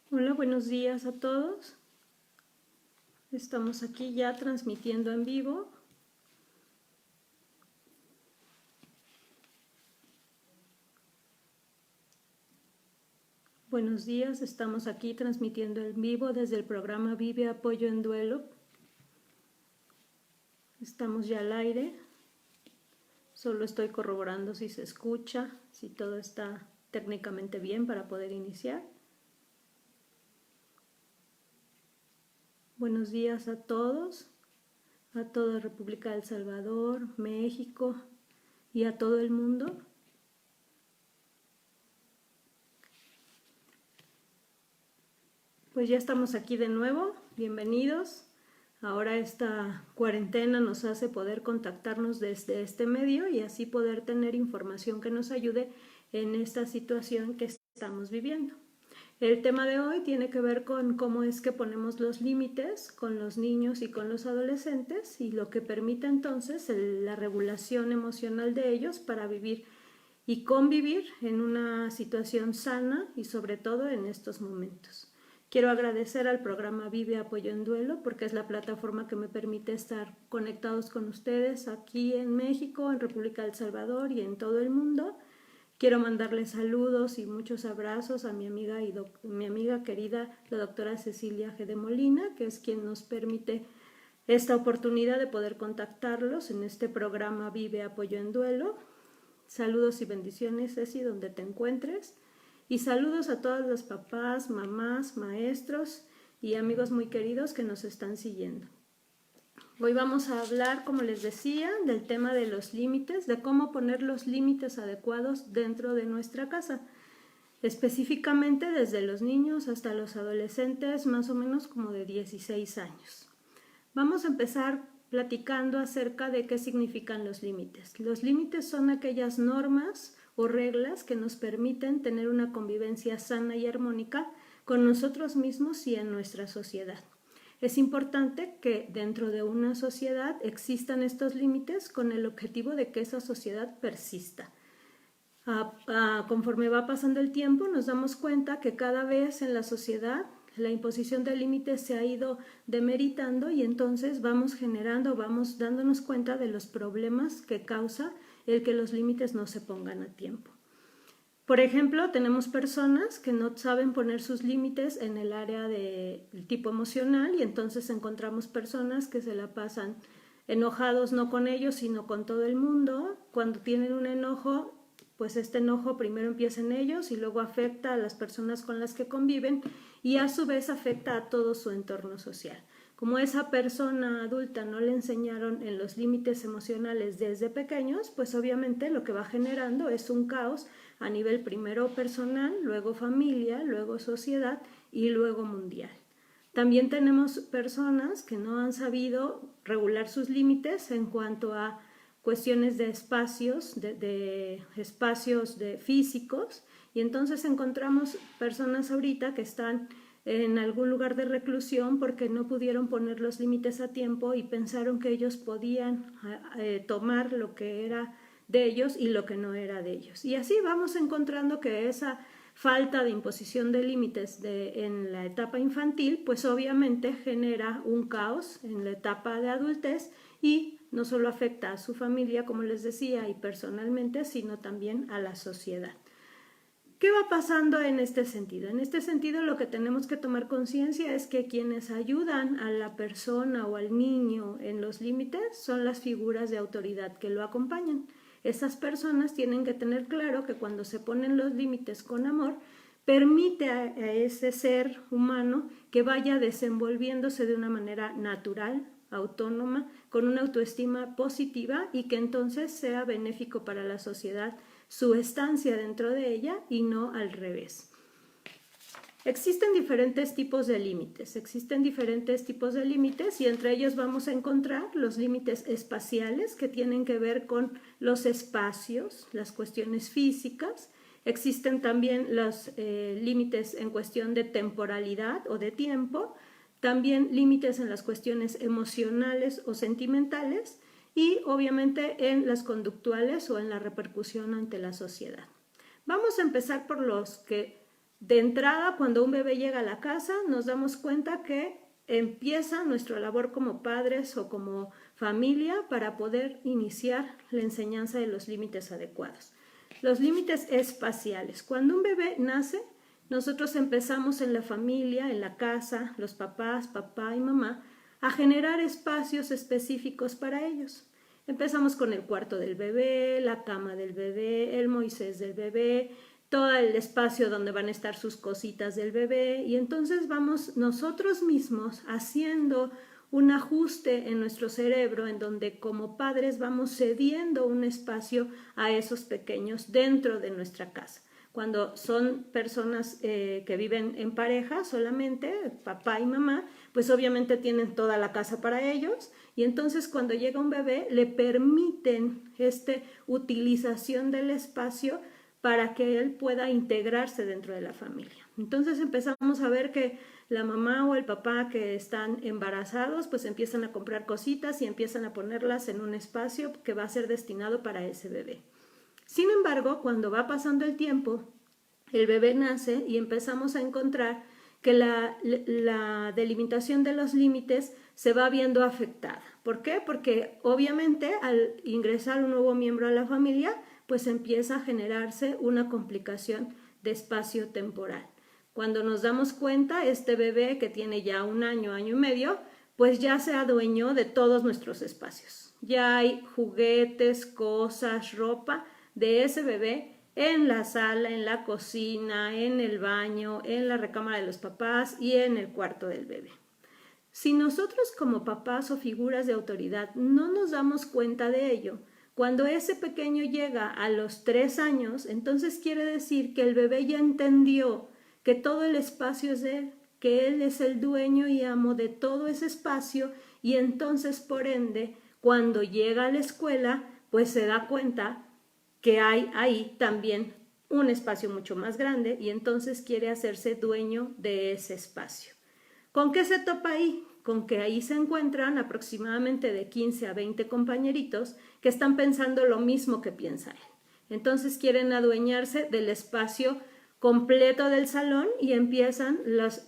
Hola, buenos días a todos. Estamos aquí ya transmitiendo en vivo. Buenos días, estamos aquí transmitiendo en vivo desde el programa Vive Apoyo en Duelo. Estamos ya al aire. Solo estoy corroborando si se escucha, si todo está técnicamente bien para poder iniciar. Buenos días a todos, a toda República de El Salvador, México y a todo el mundo. Pues ya estamos aquí de nuevo, bienvenidos. Ahora esta cuarentena nos hace poder contactarnos desde este medio y así poder tener información que nos ayude en esta situación que estamos viviendo. El tema de hoy tiene que ver con cómo es que ponemos los límites con los niños y con los adolescentes y lo que permite entonces la regulación emocional de ellos para vivir y convivir en una situación sana y sobre todo en estos momentos. Quiero agradecer al programa Vive Apoyo en Duelo porque es la plataforma que me permite estar conectados con ustedes aquí en México, en República del Salvador y en todo el mundo. Quiero mandarles saludos y muchos abrazos a mi amiga querida, la doctora Cecilia G. de Molina, que es quien nos permite esta oportunidad de poder contactarlos en este programa Vive Apoyo en Duelo. Saludos y bendiciones, Ceci, donde te encuentres. Y saludos a todos los papás, mamás, maestros y amigos muy queridos que nos están siguiendo. Hoy vamos a hablar, como les decía, del tema de los límites, de cómo poner los límites adecuados dentro de nuestra casa. Específicamente desde los niños hasta los adolescentes, más o menos como de 16 años. Vamos a empezar platicando acerca de qué significan los límites. Los límites son aquellas normas o reglas que nos permiten tener una convivencia sana y armónica con nosotros mismos y en nuestra sociedad. Es importante que dentro de una sociedad existan estos límites con el objetivo de que esa sociedad persista. Conforme va pasando el tiempo, nos damos cuenta que cada vez en la sociedad la imposición de límites se ha ido demeritando y entonces vamos dándonos cuenta de los problemas que causa el que los límites no se pongan a tiempo. Por ejemplo, tenemos personas que no saben poner sus límites en el área del tipo emocional y entonces encontramos personas que se la pasan enojados no con ellos sino con todo el mundo. Cuando tienen un enojo, pues este enojo primero empieza en ellos y luego afecta a las personas con las que conviven y a su vez afecta a todo su entorno social. Como esa persona adulta no le enseñaron en los límites emocionales desde pequeños, pues obviamente lo que va generando es un caos a nivel primero personal, luego familia, luego sociedad y luego mundial. También tenemos personas que no han sabido regular sus límites en cuanto a cuestiones de espacios, de espacios físicos, y entonces encontramos personas ahorita que están en algún lugar de reclusión porque no pudieron poner los límites a tiempo y pensaron que ellos podían tomar lo que era de ellos y lo que no era de ellos. Y así vamos encontrando que esa falta de imposición de límites en la etapa infantil, pues obviamente genera un caos en la etapa de adultez y no solo afecta a su familia, como les decía, y personalmente, sino también a la sociedad. ¿Qué va pasando en este sentido? En este sentido, lo que tenemos que tomar conciencia es que quienes ayudan a la persona o al niño en los límites son las figuras de autoridad que lo acompañan. Esas personas tienen que tener claro que cuando se ponen los límites con amor, permite a ese ser humano que vaya desenvolviéndose de una manera natural, autónoma, con una autoestima positiva y que entonces sea benéfico para la sociedad su estancia dentro de ella y no al revés. Existen diferentes tipos de límites, y entre ellos vamos a encontrar los límites espaciales que tienen que ver con los espacios, las cuestiones físicas. Existen también los límites en cuestión de temporalidad o de tiempo, también límites en las cuestiones emocionales o sentimentales y obviamente en las conductuales o en la repercusión ante la sociedad. Vamos a empezar por los que de entrada, cuando un bebé llega a la casa, nos damos cuenta que empieza nuestra labor como padres o como familia para poder iniciar la enseñanza de los límites adecuados. Los límites espaciales. Cuando un bebé nace, nosotros empezamos en la familia, en la casa, los papás, papá y mamá, a generar espacios específicos para ellos. Empezamos con el cuarto del bebé, la cama del bebé, el Moisés del bebé, todo el espacio donde van a estar sus cositas del bebé, y entonces vamos nosotros mismos haciendo un ajuste en nuestro cerebro en donde como padres vamos cediendo un espacio a esos pequeños dentro de nuestra casa. Cuando son personas que viven en pareja solamente, papá y mamá, pues obviamente tienen toda la casa para ellos, y entonces cuando llega un bebé le permiten esta utilización del espacio para que él pueda integrarse dentro de la familia. Entonces empezamos a ver que la mamá o el papá que están embarazados pues empiezan a comprar cositas y empiezan a ponerlas en un espacio que va a ser destinado para ese bebé. Sin embargo, cuando va pasando el tiempo, el bebé nace y empezamos a encontrar que la delimitación de los límites se va viendo afectada. ¿Por qué? Porque obviamente al ingresar un nuevo miembro a la familia, pues empieza a generarse una complicación de espacio temporal. Cuando nos damos cuenta, este bebé que tiene ya un año, año y medio, pues ya se adueñó de todos nuestros espacios. Ya hay juguetes, cosas, ropa de ese bebé en la sala, en la cocina, en el baño, en la recámara de los papás y en el cuarto del bebé. Si nosotros como papás o figuras de autoridad no nos damos cuenta de ello, cuando ese pequeño llega a los 3 años, entonces quiere decir que el bebé ya entendió que todo el espacio es de él, que él es el dueño y amo de todo ese espacio, y entonces por ende, cuando llega a la escuela, pues se da cuenta que hay ahí también un espacio mucho más grande y entonces quiere hacerse dueño de ese espacio. ¿Con qué se topa ahí? Con que ahí se encuentran aproximadamente de 15 a 20 compañeritos que están pensando lo mismo que piensa él. Entonces quieren adueñarse del espacio completo del salón y empiezan las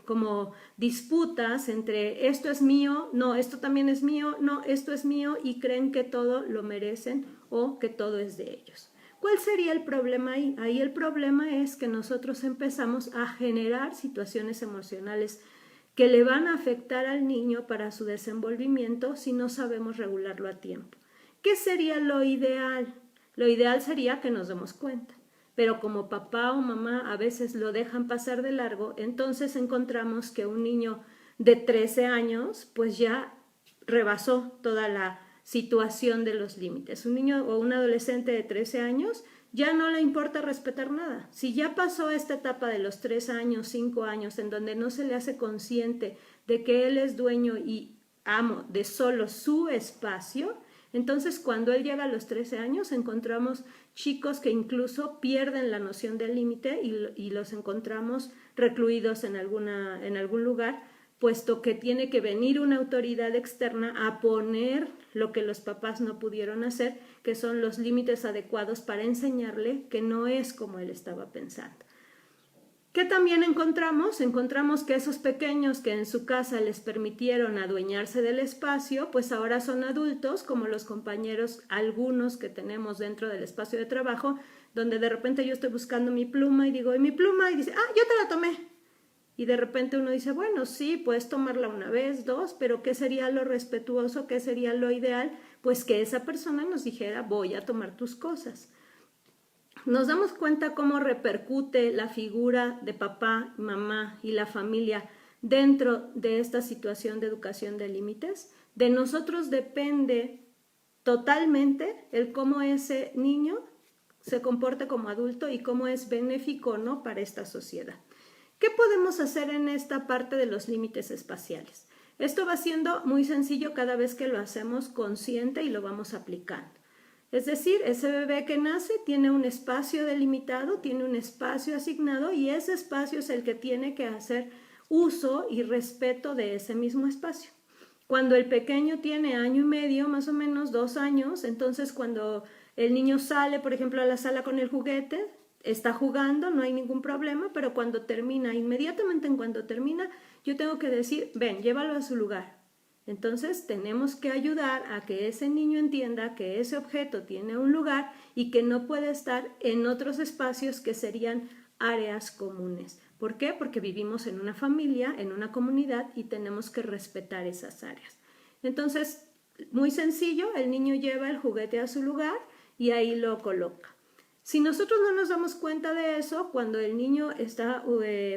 como disputas entre esto es mío, no, esto también es mío, no, esto es mío, y creen que todo lo merecen o que todo es de ellos. ¿Cuál sería el problema ahí? Ahí el problema es que nosotros empezamos a generar situaciones emocionales que le van a afectar al niño para su desenvolvimiento si no sabemos regularlo a tiempo. ¿Qué sería lo ideal? Lo ideal sería que nos demos cuenta, pero como papá o mamá a veces lo dejan pasar de largo, entonces encontramos que un niño de 13 años pues ya rebasó toda la situación de los límites. Un niño o un adolescente de 13 años ya no le importa respetar nada. Si ya pasó esta etapa de los 3 años, 5 años, en donde no se le hace consciente de que él es dueño y amo de solo su espacio, entonces cuando él llega a los 13 años encontramos chicos que incluso pierden la noción del límite y los encontramos recluidos en algún lugar, puesto que tiene que venir una autoridad externa a poner lo que los papás no pudieron hacer, que son los límites adecuados para enseñarle que no es como él estaba pensando. ¿Qué también encontramos? Encontramos que esos pequeños que en su casa les permitieron adueñarse del espacio, pues ahora son adultos, como los compañeros, algunos que tenemos dentro del espacio de trabajo, donde de repente yo estoy buscando mi pluma y digo, ¿y mi pluma? Y dice, yo te la tomé. Y de repente uno dice, bueno, sí, puedes tomarla una vez, dos, pero ¿qué sería lo respetuoso? ¿Qué sería lo ideal? Pues que esa persona nos dijera, voy a tomar tus cosas. Nos damos cuenta cómo repercute la figura de papá, mamá y la familia dentro de esta situación de educación de límites. De nosotros depende totalmente el cómo ese niño se comporte como adulto y cómo es benéfico o no para esta sociedad. ¿Qué podemos hacer en esta parte de los límites espaciales? Esto va siendo muy sencillo cada vez que lo hacemos consciente y lo vamos aplicando. Es decir, ese bebé que nace tiene un espacio delimitado, tiene un espacio asignado y ese espacio es el que tiene que hacer uso y respeto de ese mismo espacio. Cuando el pequeño tiene año y medio, más o menos 2 años, entonces cuando el niño sale, por ejemplo, a la sala con el juguete, está jugando, no hay ningún problema, pero cuando termina, inmediatamente en cuanto termina, yo tengo que decir, ven, llévalo a su lugar. Entonces tenemos que ayudar a que ese niño entienda que ese objeto tiene un lugar y que no puede estar en otros espacios que serían áreas comunes. ¿Por qué? Porque vivimos en una familia, en una comunidad y tenemos que respetar esas áreas. Entonces, muy sencillo, el niño lleva el juguete a su lugar y ahí lo coloca. Si nosotros no nos damos cuenta de eso, cuando el niño está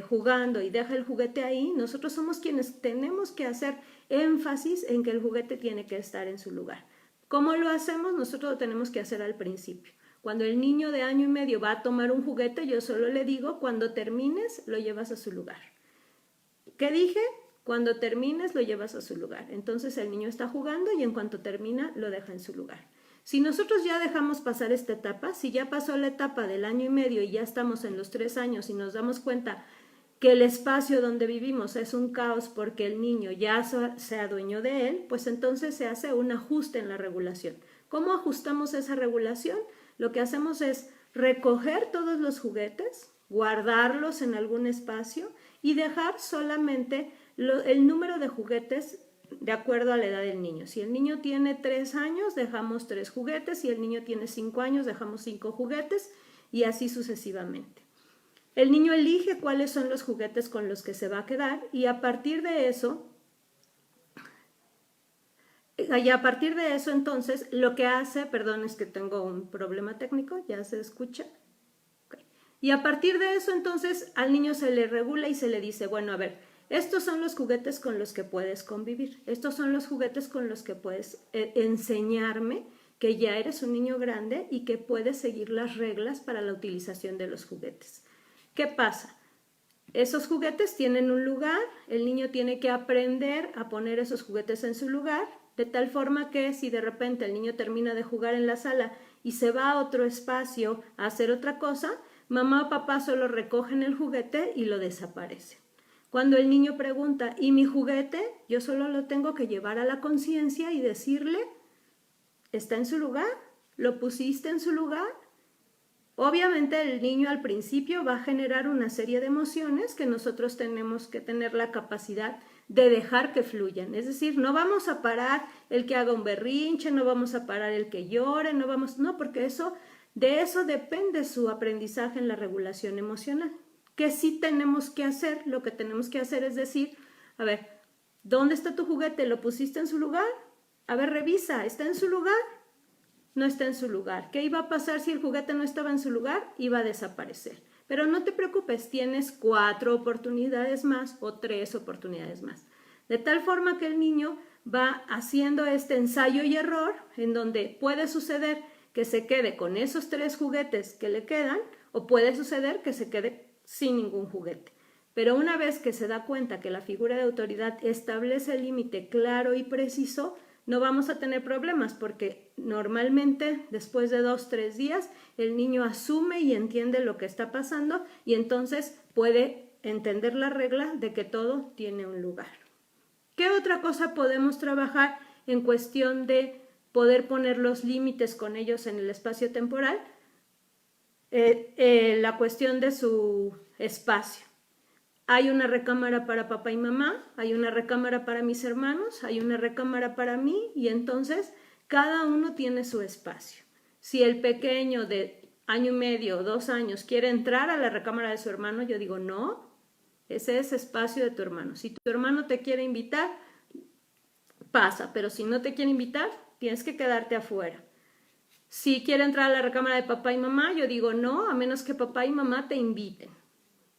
jugando y deja el juguete ahí, nosotros somos quienes tenemos que hacer énfasis en que el juguete tiene que estar en su lugar. ¿Cómo lo hacemos? Nosotros lo tenemos que hacer al principio. Cuando el niño de 1 año y medio va a tomar un juguete, yo solo le digo, cuando termines, lo llevas a su lugar. ¿Qué dije? Cuando termines, lo llevas a su lugar. Entonces el niño está jugando y en cuanto termina, lo deja en su lugar. Si nosotros ya dejamos pasar esta etapa, si ya pasó la etapa del 1 año y medio y ya estamos en los 3 años y nos damos cuenta que el espacio donde vivimos es un caos porque el niño ya se adueñó de él, pues entonces se hace un ajuste en la regulación. ¿Cómo ajustamos esa regulación? Lo que hacemos es recoger todos los juguetes, guardarlos en algún espacio y dejar solamente el número de juguetes de acuerdo a la edad del niño. Si el niño tiene 3 años, dejamos 3 juguetes, si el niño tiene 5 años, dejamos 5 juguetes y así sucesivamente. El niño elige cuáles son los juguetes con los que se va a quedar y a partir de eso entonces lo que hace, perdón, es que tengo un problema técnico, ya se escucha. Okay. Y a partir de eso entonces al niño se le regula y se le dice, bueno, a ver, estos son los juguetes con los que puedes convivir, estos son los juguetes con los que puedes enseñarme que ya eres un niño grande y que puedes seguir las reglas para la utilización de los juguetes. ¿Qué pasa? Esos juguetes tienen un lugar, el niño tiene que aprender a poner esos juguetes en su lugar, de tal forma que si de repente el niño termina de jugar en la sala y se va a otro espacio a hacer otra cosa, mamá o papá solo recogen el juguete y lo desaparece. Cuando el niño pregunta, ¿y mi juguete? Yo solo lo tengo que llevar a la conciencia y decirle, ¿está en su lugar? ¿Lo pusiste en su lugar? Obviamente el niño al principio va a generar una serie de emociones que nosotros tenemos que tener la capacidad de dejar que fluyan. Es decir, no vamos a parar el que haga un berrinche, no vamos a parar el que llore, no, porque de eso depende su aprendizaje en la regulación emocional. ¿Qué sí tenemos que hacer? Lo que tenemos que hacer es decir, a ver, ¿dónde está tu juguete? ¿Lo pusiste en su lugar? A ver, revisa, ¿está en su lugar? No está en su lugar. ¿Qué iba a pasar si el juguete no estaba en su lugar? Iba a desaparecer. Pero no te preocupes, tienes 4 oportunidades más o 3 oportunidades más. De tal forma que el niño va haciendo este ensayo y error en donde puede suceder que se quede con esos 3 juguetes que le quedan o puede suceder que se quede sin ningún juguete. Pero una vez que se da cuenta que la figura de autoridad establece el límite claro y preciso, no vamos a tener problemas porque normalmente después de 2-3 días el niño asume y entiende lo que está pasando y entonces puede entender la regla de que todo tiene un lugar. ¿Qué otra cosa podemos trabajar en cuestión de poder poner los límites con ellos en el espacio temporal? La cuestión de su espacio. Hay una recámara para papá y mamá, hay una recámara para mis hermanos, hay una recámara para mí y entonces cada uno tiene su espacio. Si el pequeño de 1 año y medio o 2 años quiere entrar a la recámara de su hermano, yo digo no, ese es espacio de tu hermano. Si tu hermano te quiere invitar, pasa, pero si no te quiere invitar, tienes que quedarte afuera. Si quiere entrar a la recámara de papá y mamá, yo digo no, a menos que papá y mamá te inviten.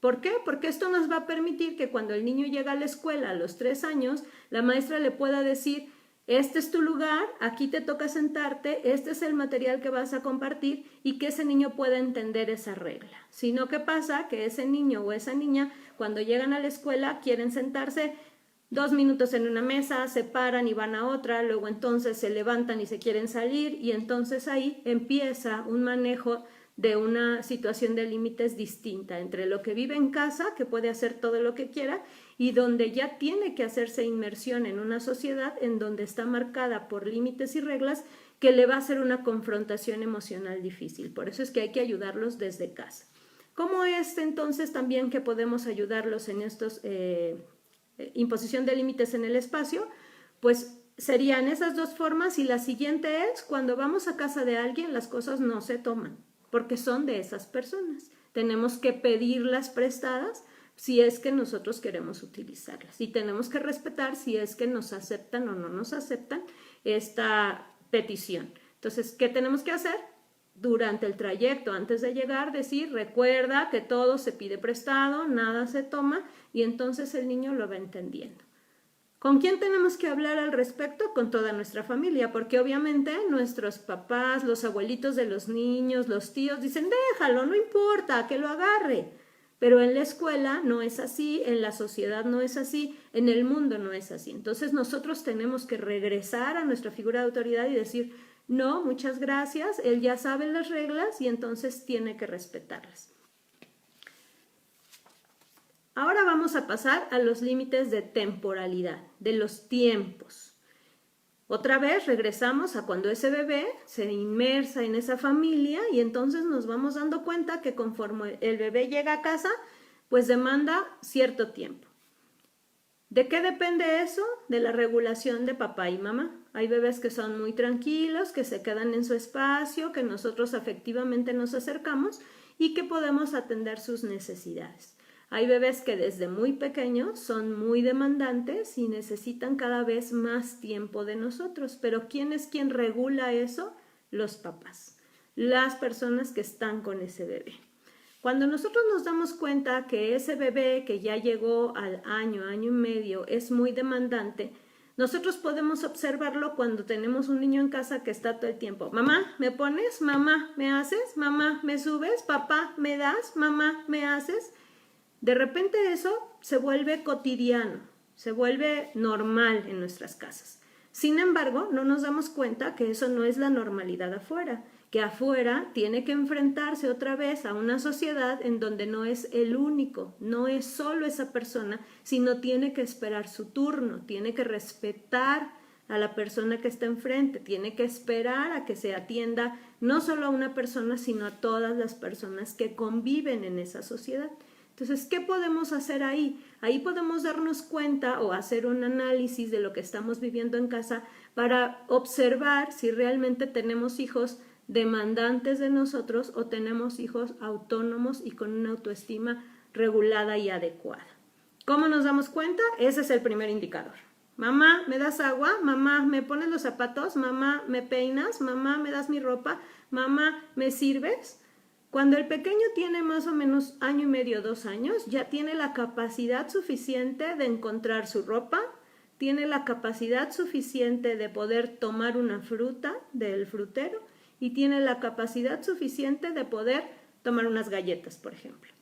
¿Por qué? Porque esto nos va a permitir que cuando el niño llega a la escuela a los 3 años, la maestra le pueda decir, este es tu lugar, aquí te toca sentarte, este es el material que vas a compartir y que ese niño pueda entender esa regla. Si no, ¿qué pasa? Que ese niño o esa niña, cuando llegan a la escuela, quieren sentarse 2 minutos en una mesa, se paran y van a otra, luego entonces se levantan y se quieren salir y entonces ahí empieza un manejo de una situación de límites distinta entre lo que vive en casa, que puede hacer todo lo que quiera, y donde ya tiene que hacerse inmersión en una sociedad en donde está marcada por límites y reglas que le va a hacer una confrontación emocional difícil. Por eso es que hay que ayudarlos desde casa. ¿Cómo es entonces también que podemos ayudarlos en estos imposición de límites en el espacio? Pues serían esas dos formas, y la siguiente es: cuando vamos a casa de alguien, las cosas no se toman porque son de esas personas. Tenemos que pedirlas prestadas si es que nosotros queremos utilizarlas, y tenemos que respetar si es que nos aceptan o no nos aceptan esta petición. Entonces, ¿qué tenemos que hacer? Durante el trayecto, antes de llegar, decir: recuerda que todo se pide prestado, nada se toma, y entonces el niño lo va entendiendo. ¿Con quién tenemos que hablar al respecto? Con toda nuestra familia, porque obviamente nuestros papás, los abuelitos de los niños, los tíos dicen: déjalo, no importa, que lo agarre. Pero en la escuela no es así, en la sociedad no es así, en el mundo no es así. Entonces nosotros tenemos que regresar a nuestra figura de autoridad y decir: no, muchas gracias, él ya sabe las reglas y entonces tiene que respetarlas. Ahora vamos a pasar a los límites de temporalidad, de los tiempos. Otra vez regresamos a cuando ese bebé se inmersa en esa familia, y entonces nos vamos dando cuenta que conforme el bebé llega a casa, pues demanda cierto tiempo. ¿De qué depende eso? De la regulación de papá y mamá. Hay bebés que son muy tranquilos, que se quedan en su espacio, que nosotros afectivamente nos acercamos y que podemos atender sus necesidades. Hay bebés que desde muy pequeños son muy demandantes y necesitan cada vez más tiempo de nosotros. Pero ¿quién es quien regula eso? Los papás, las personas que están con ese bebé. Cuando nosotros nos damos cuenta que ese bebé que ya llegó al año y medio es muy demandante, nosotros podemos observarlo cuando tenemos un niño en casa que está todo el tiempo: mamá, ¿me pones? Mamá, ¿me haces? Mamá, ¿me subes? Papá, ¿me das? Mamá, ¿me haces? De repente eso se vuelve cotidiano, se vuelve normal en nuestras casas. Sin embargo, no nos damos cuenta que eso no es la normalidad afuera, que afuera tiene que enfrentarse otra vez a una sociedad en donde no es el único, no es solo esa persona, sino tiene que esperar su turno, tiene que respetar a la persona que está enfrente, tiene que esperar a que se atienda no solo a una persona, sino a todas las personas que conviven en esa sociedad. Entonces, ¿qué podemos hacer ahí? Ahí podemos darnos cuenta o hacer un análisis de lo que estamos viviendo en casa para observar si realmente tenemos hijos demandantes de nosotros o tenemos hijos autónomos y con una autoestima regulada y adecuada. ¿Cómo nos damos cuenta? Ese es el primer indicador. Mamá, ¿me das agua? Mamá, ¿me pones los zapatos? Mamá, ¿me peinas? Mamá, ¿me das mi ropa? Mamá, ¿me sirves? Cuando el pequeño tiene más o menos 1 año y medio, 2 años, ya tiene la capacidad suficiente de encontrar su ropa, tiene la capacidad suficiente de poder tomar una fruta del frutero y tiene la capacidad suficiente de poder tomar unas galletas, por ejemplo.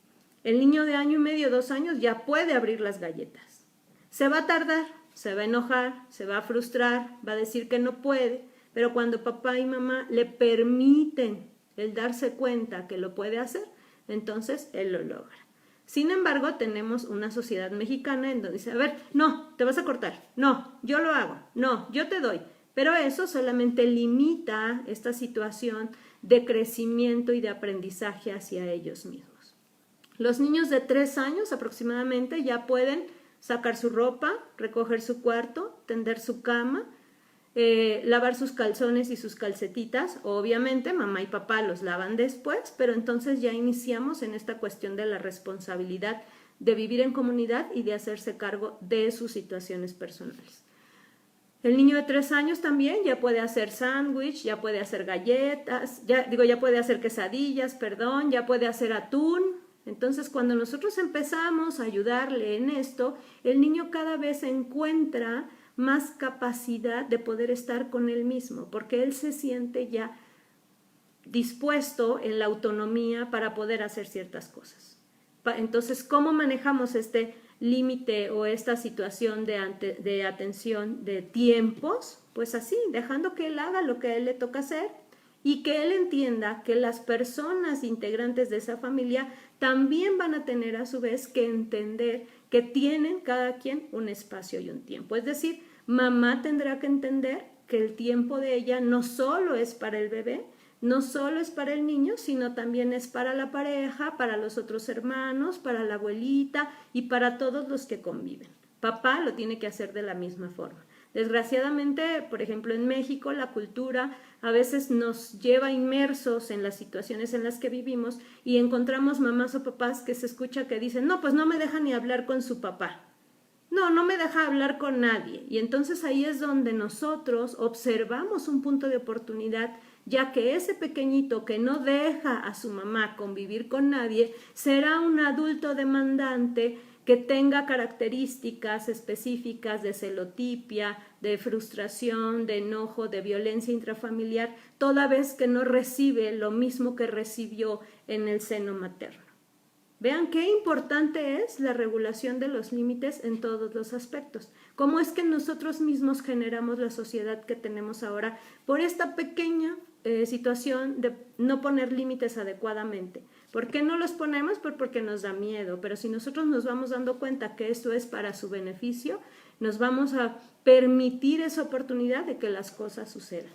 El niño de 1 año y medio, 2 años ya puede abrir las galletas. Se va a tardar, se va a enojar, se va a frustrar, va a decir que no puede, pero cuando papá y mamá le permiten el darse cuenta que lo puede hacer, entonces él lo logra. Sin embargo, tenemos una sociedad mexicana en donde dice: a ver, no, te vas a cortar, no, yo lo hago, no, yo te doy. Pero eso solamente limita esta situación de crecimiento y de aprendizaje hacia ellos mismos. Los niños de 3 años aproximadamente ya pueden sacar su ropa, recoger su cuarto, tender su cama, lavar sus calzones y sus calcetitas. Obviamente mamá y papá los lavan después, pero entonces ya iniciamos en esta cuestión de la responsabilidad de vivir en comunidad y de hacerse cargo de sus situaciones personales. El niño de 3 años también ya puede hacer sándwich, ya puede hacer galletas, ya puede hacer quesadillas, ya puede hacer atún. Entonces, cuando nosotros empezamos a ayudarle en esto, el niño cada vez encuentra más capacidad de poder estar con él mismo, porque él se siente ya dispuesto en la autonomía para poder hacer ciertas cosas. Entonces, ¿cómo manejamos este límite o esta situación de atención de tiempos? Pues así, dejando que él haga lo que a él le toca hacer y que él entienda que las personas integrantes de esa familia también van a tener a su vez que entender que tienen cada quien un espacio y un tiempo. Es decir, mamá tendrá que entender que el tiempo de ella no solo es para el bebé, no solo es para el niño, sino también es para la pareja, para los otros hermanos, para la abuelita y para todos los que conviven. Papá lo tiene que hacer de la misma forma. Desgraciadamente, por ejemplo, en México la cultura a veces nos lleva inmersos en las situaciones en las que vivimos y encontramos mamás o papás que se escucha que dicen, no, pues no me deja ni hablar con su papá. No me deja hablar con nadie. Y entonces ahí es donde nosotros observamos un punto de oportunidad, ya que ese pequeñito que no deja a su mamá convivir con nadie será un adulto demandante que tenga características específicas de celotipia, de frustración, de enojo, de violencia intrafamiliar, toda vez que no recibe lo mismo que recibió en el seno materno. Vean qué importante es la regulación de los límites en todos los aspectos. Cómo es que nosotros mismos generamos la sociedad que tenemos ahora por esta pequeña situación de no poner límites adecuadamente. ¿Por qué no los ponemos? Pues porque nos da miedo, pero si nosotros nos vamos dando cuenta que esto es para su beneficio, nos vamos a permitir esa oportunidad de que las cosas sucedan.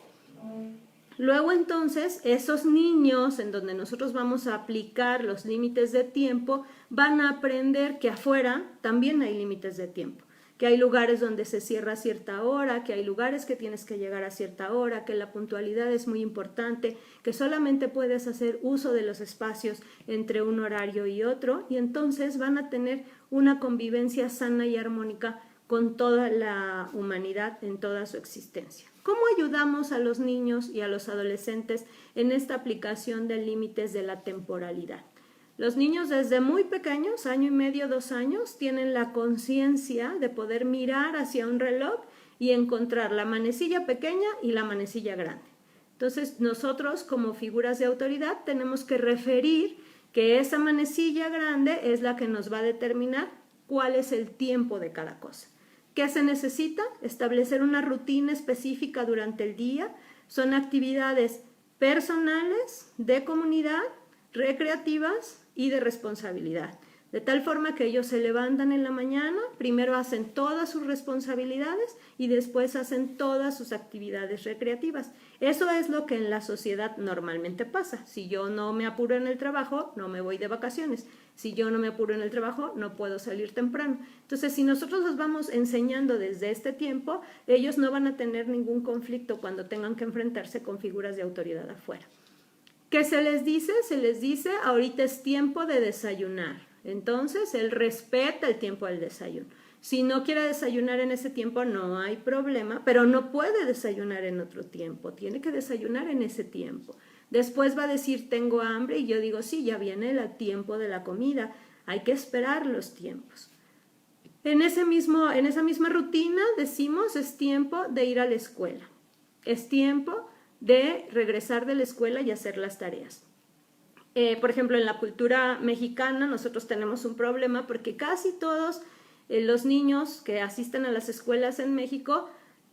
Luego entonces esos niños en donde nosotros vamos a aplicar los límites de tiempo van a aprender que afuera también hay límites de tiempo, que hay lugares donde se cierra a cierta hora, que hay lugares que tienes que llegar a cierta hora, que la puntualidad es muy importante, que solamente puedes hacer uso de los espacios entre un horario y otro, y entonces van a tener una convivencia sana y armónica con toda la humanidad en toda su existencia. ¿Cómo ayudamos a los niños y a los adolescentes en esta aplicación de límites de la temporalidad? Los niños desde muy pequeños, 1 año y medio, 2 años, tienen la conciencia de poder mirar hacia un reloj y encontrar la manecilla pequeña y la manecilla grande. Entonces, nosotros como figuras de autoridad tenemos que referir que esa manecilla grande es la que nos va a determinar cuál es el tiempo de cada cosa. ¿Qué se necesita? Establecer una rutina específica durante el día. Son actividades personales, de comunidad, recreativas y de responsabilidad. De tal forma que ellos se levantan en la mañana, primero hacen todas sus responsabilidades y después hacen todas sus actividades recreativas. Eso es lo que en la sociedad normalmente pasa. Si yo no me apuro en el trabajo, no me voy de vacaciones. Si yo no me apuro en el trabajo, no puedo salir temprano. Entonces, si nosotros los vamos enseñando desde este tiempo, ellos no van a tener ningún conflicto cuando tengan que enfrentarse con figuras de autoridad afuera. ¿Qué se les dice? Se les dice, ahorita es tiempo de desayunar. Entonces, él respeta el tiempo del desayuno. Si no quiere desayunar en ese tiempo, no hay problema, pero no puede desayunar en otro tiempo. Tiene que desayunar en ese tiempo. Después va a decir, tengo hambre, y yo digo, sí, ya viene el tiempo de la comida. Hay que esperar los tiempos. En esa misma rutina decimos, es tiempo de ir a la escuela. Es tiempo de regresar de la escuela y hacer las tareas. Por ejemplo, en la cultura mexicana nosotros tenemos un problema porque casi todos los niños que asisten a las escuelas en México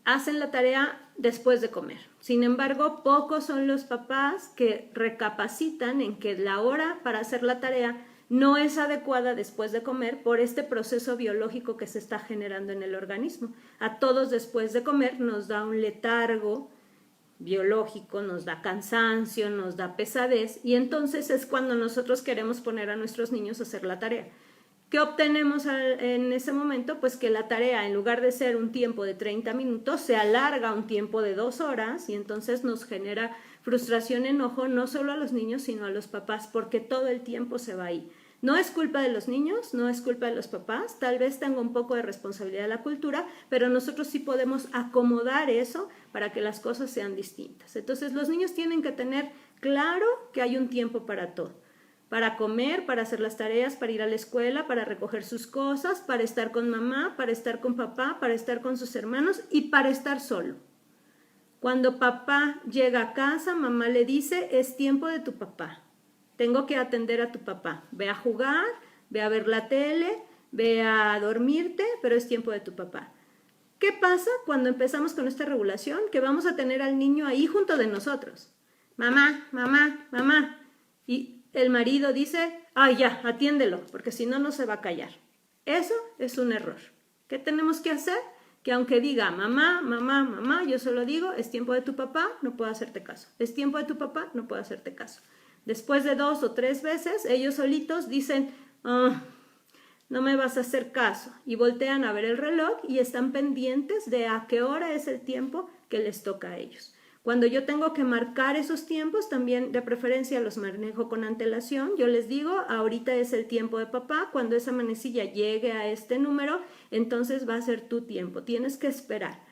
hacen la tarea después de comer. Sin embargo, pocos son los papás que recapacitan en que la hora para hacer la tarea no es adecuada después de comer por este proceso biológico que se está generando en el organismo. A todos después de comer nos da un letargo biológico, nos da cansancio, nos da pesadez, y entonces es cuando nosotros queremos poner a nuestros niños a hacer la tarea. ¿Qué obtenemos en ese momento? Pues que la tarea, en lugar de ser un tiempo de 30 minutos, se alarga a un tiempo de 2 horas, y entonces nos genera frustración, enojo, no solo a los niños, sino a los papás, porque todo el tiempo se va ahí. No es culpa de los niños, no es culpa de los papás, tal vez tenga un poco de responsabilidad de la cultura, pero nosotros sí podemos acomodar eso para que las cosas sean distintas. Entonces los niños tienen que tener claro que hay un tiempo para todo, para comer, para hacer las tareas, para ir a la escuela, para recoger sus cosas, para estar con mamá, para estar con papá, para estar con sus hermanos y para estar solo. Cuando papá llega a casa, mamá le dice, es tiempo de tu papá. Tengo que atender a tu papá. Ve a jugar, ve a ver la tele, ve a dormirte, pero es tiempo de tu papá. ¿Qué pasa cuando empezamos con esta regulación? Que vamos a tener al niño ahí junto de nosotros. Mamá, mamá, mamá. Y el marido dice, ay ya, atiéndelo, porque si no, no se va a callar. Eso es un error. ¿Qué tenemos que hacer? que aunque diga mamá, mamá, mamá, yo solo digo, es tiempo de tu papá, no puedo hacerte caso. Es tiempo de tu papá, no puedo hacerte caso. Después de 2 o 3 veces, ellos solitos dicen, no me vas a hacer caso. Y voltean a ver el reloj y están pendientes de a qué hora es el tiempo que les toca a ellos. Cuando yo tengo que marcar esos tiempos, también de preferencia los manejo con antelación. Yo les digo, ahorita es el tiempo de papá, cuando esa manecilla llegue a este número, entonces va a ser tu tiempo, tienes que esperar.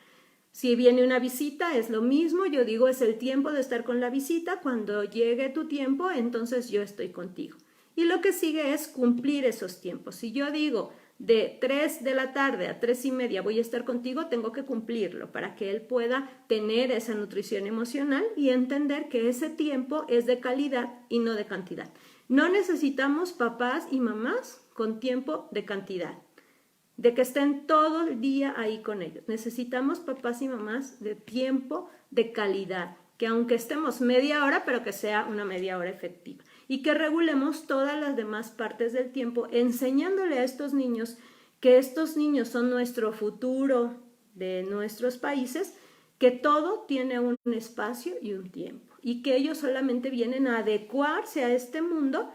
Si viene una visita, es lo mismo, yo digo, es el tiempo de estar con la visita, cuando llegue tu tiempo, entonces yo estoy contigo. Y lo que sigue es cumplir esos tiempos. Si yo digo, de 3 de la tarde a 3:30 voy a estar contigo, tengo que cumplirlo para que él pueda tener esa nutrición emocional y entender que ese tiempo es de calidad y no de cantidad. No necesitamos papás y mamás con tiempo de cantidad, de que estén todo el día ahí con ellos. Necesitamos papás y mamás de tiempo de calidad, que aunque estemos media hora, pero que sea una media hora efectiva. Y que regulemos todas las demás partes del tiempo, enseñándole a estos niños que estos niños son nuestro futuro de nuestros países, que todo tiene un espacio y un tiempo, y que ellos solamente vienen a adecuarse a este mundo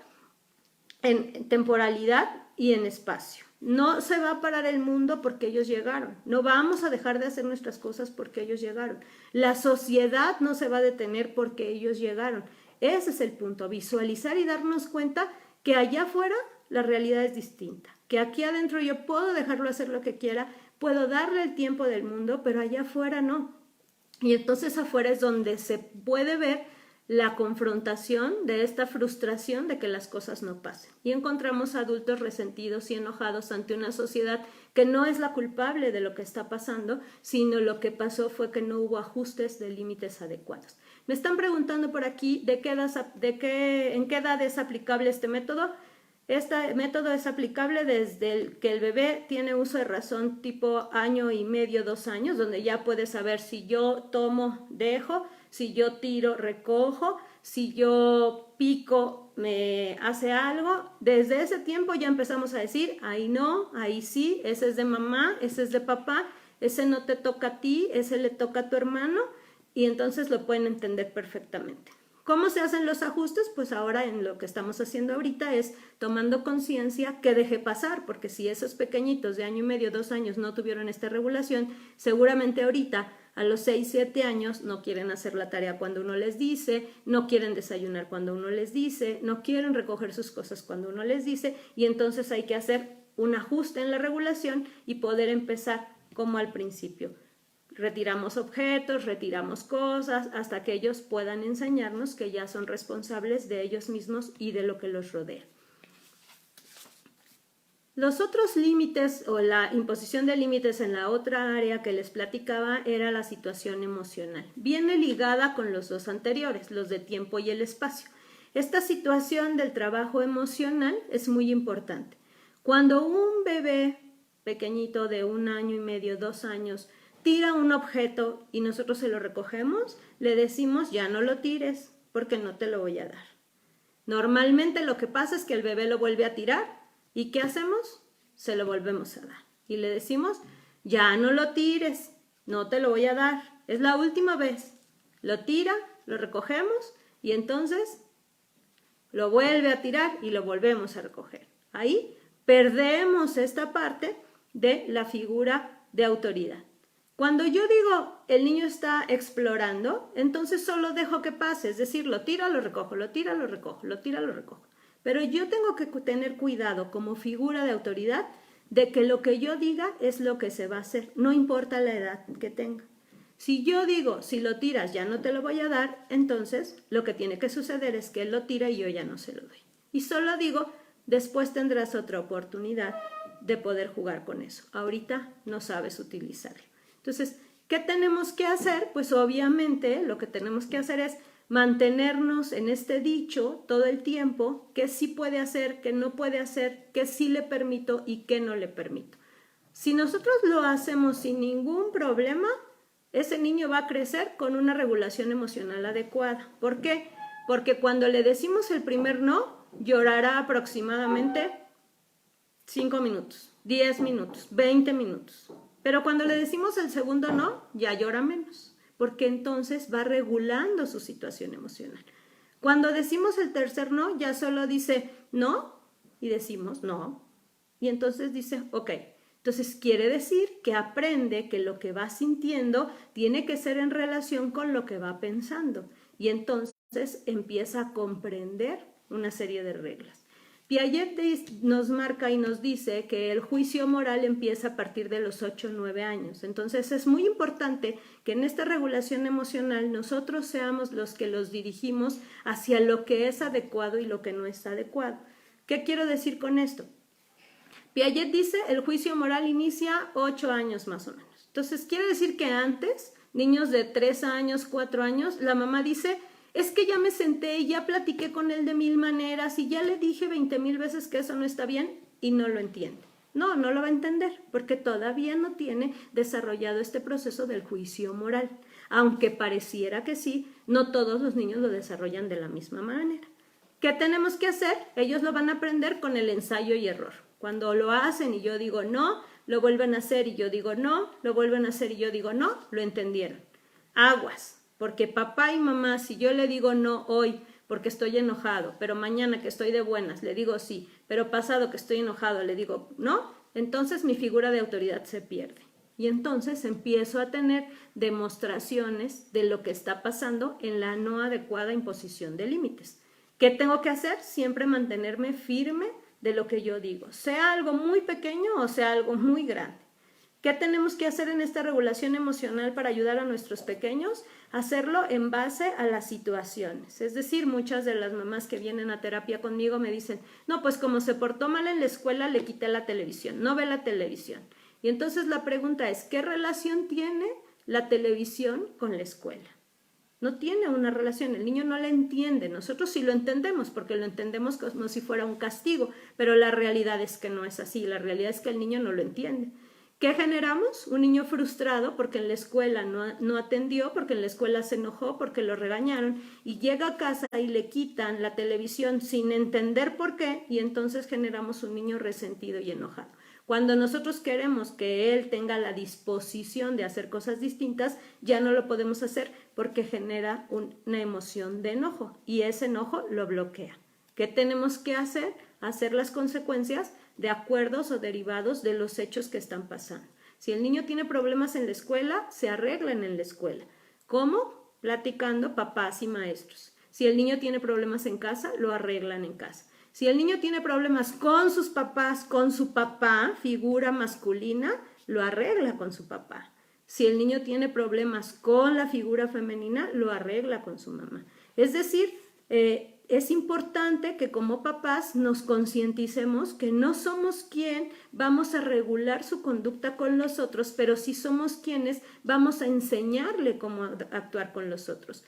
en temporalidad y en espacio. No se va a parar el mundo porque ellos llegaron. No vamos a dejar de hacer nuestras cosas porque ellos llegaron. La sociedad no se va a detener porque ellos llegaron. Ese es el punto, visualizar y darnos cuenta que allá afuera la realidad es distinta, que aquí adentro yo puedo dejarlo hacer lo que quiera, puedo darle el tiempo del mundo, pero allá afuera no. Y entonces afuera es donde se puede ver la confrontación de esta frustración de que las cosas no pasen. Y encontramos adultos resentidos y enojados ante una sociedad que no es la culpable de lo que está pasando, sino lo que pasó fue que no hubo ajustes de límites adecuados. Me están preguntando por aquí en qué edad es aplicable este método. Este método es aplicable desde que el bebé tiene uso de razón tipo 1.5, 2 años, donde ya puede saber si yo tomo, dejo, si yo tiro, recojo, si yo pico, me hace algo. Desde ese tiempo ya empezamos a decir, ahí no, ahí sí, ese es de mamá, ese es de papá, ese no te toca a ti, ese le toca a tu hermano, y entonces lo pueden entender perfectamente. ¿Cómo se hacen los ajustes? Pues ahora en lo que estamos haciendo ahorita es tomando conciencia que deje pasar, porque si esos pequeñitos de 1.5, 2 años no tuvieron esta regulación, seguramente ahorita a los 6, 7 años no quieren hacer la tarea cuando uno les dice, no quieren desayunar cuando uno les dice, no quieren recoger sus cosas cuando uno les dice, y entonces hay que hacer un ajuste en la regulación y poder empezar como al principio. Retiramos objetos, retiramos cosas, hasta que ellos puedan enseñarnos que ya son responsables de ellos mismos y de lo que los rodea. Los otros límites o la imposición de límites en la otra área que les platicaba era la situación emocional. Viene ligada con los dos anteriores, los de tiempo y el espacio. Esta situación del trabajo emocional es muy importante. Cuando un bebé pequeñito de 1.5, 2 años tira un objeto y nosotros se lo recogemos, le decimos ya no lo tires porque no te lo voy a dar. Normalmente lo que pasa es que el bebé lo vuelve a tirar y ¿qué hacemos? Se lo volvemos a dar y le decimos ya no lo tires, no te lo voy a dar, es la última vez. Lo tira, lo recogemos y entonces lo vuelve a tirar y lo volvemos a recoger. Ahí perdemos esta parte de la figura de autoridad. Cuando yo digo el niño está explorando, entonces solo dejo que pase, es decir, lo tiro, lo recojo, lo tiro, lo recojo, lo tiro, lo recojo. Pero yo tengo que tener cuidado como figura de autoridad de que lo que yo diga es lo que se va a hacer, no importa la edad que tenga. Si yo digo, si lo tiras ya no te lo voy a dar, entonces lo que tiene que suceder es que él lo tira y yo ya no se lo doy. Y solo digo, después tendrás otra oportunidad de poder jugar con eso. Ahorita no sabes utilizarlo. Entonces, ¿qué tenemos que hacer? Pues obviamente lo que tenemos que hacer es mantenernos en este dicho todo el tiempo, qué sí puede hacer, qué no puede hacer, qué sí le permito y qué no le permito. Si nosotros lo hacemos sin ningún problema, ese niño va a crecer con una regulación emocional adecuada. ¿Por qué? Porque cuando le decimos el primer no, llorará aproximadamente 5 minutos, 10 minutos, 20 minutos. Pero cuando le decimos el segundo no, ya llora menos, porque entonces va regulando su situación emocional. Cuando decimos el tercer no, ya solo dice no y decimos no. Y entonces dice, ok. Entonces quiere decir que aprende que lo que va sintiendo tiene que ser en relación con lo que va pensando. Y entonces empieza a comprender una serie de reglas. Piaget nos marca y nos dice que el juicio moral empieza a partir de los 8 o 9 años. Entonces es muy importante que en esta regulación emocional nosotros seamos los que los dirigimos hacia lo que es adecuado y lo que no es adecuado. ¿Qué quiero decir con esto? Piaget dice el juicio moral inicia 8 años más o menos. Entonces quiere decir que antes, niños de 3 años, 4 años, la mamá dice, es que ya me senté y ya platiqué con él de 1000 maneras y ya le dije 20,000 veces que eso no está bien y no lo entiende. No lo va a entender porque todavía no tiene desarrollado este proceso del juicio moral. Aunque pareciera que sí, no todos los niños lo desarrollan de la misma manera. ¿Qué tenemos que hacer? Ellos lo van a aprender con el ensayo y error. Cuando lo hacen y yo digo no, lo vuelven a hacer y yo digo no, lo vuelven a hacer y yo digo no, lo entendieron. Aguas. Porque papá y mamá, si yo le digo no hoy porque estoy enojado, pero mañana que estoy de buenas le digo sí, pero pasado que estoy enojado le digo no, entonces mi figura de autoridad se pierde. Y entonces empiezo a tener demostraciones de lo que está pasando en la no adecuada imposición de límites. ¿Qué tengo que hacer? Siempre mantenerme firme de lo que yo digo, sea algo muy pequeño o sea algo muy grande. ¿Qué tenemos que hacer en esta regulación emocional para ayudar a nuestros pequeños? Hacerlo en base a las situaciones. Es decir, muchas de las mamás que vienen a terapia conmigo me dicen, no, pues como se portó mal en la escuela, le quité la televisión, no ve la televisión. Y entonces la pregunta es, ¿qué relación tiene la televisión con la escuela? No tiene una relación, el niño no la entiende, nosotros sí lo entendemos porque lo entendemos como si fuera un castigo, pero la realidad es que no es así, la realidad es que el niño no lo entiende. ¿Qué generamos? Un niño frustrado porque en la escuela no atendió, porque en la escuela se enojó, porque lo regañaron y llega a casa y le quitan la televisión sin entender por qué y entonces generamos un niño resentido y enojado. Cuando nosotros queremos que él tenga la disposición de hacer cosas distintas, ya no lo podemos hacer porque genera una emoción de enojo y ese enojo lo bloquea. ¿Qué tenemos que hacer? Hacer las consecuencias de acuerdos o derivados de los hechos que están pasando. Si el niño tiene problemas en la escuela, se arreglan en la escuela. ¿Cómo? Platicando papás y maestros. Si el niño tiene problemas en casa, lo arreglan en casa. Si el niño tiene problemas con sus papás, con su papá, figura masculina, lo arregla con su papá. Si el niño tiene problemas con la figura femenina, lo arregla con su mamá. Es decir, es importante que como papás nos concienticemos que no somos quien vamos a regular su conducta con los otros, pero sí somos quienes vamos a enseñarle cómo actuar con los otros.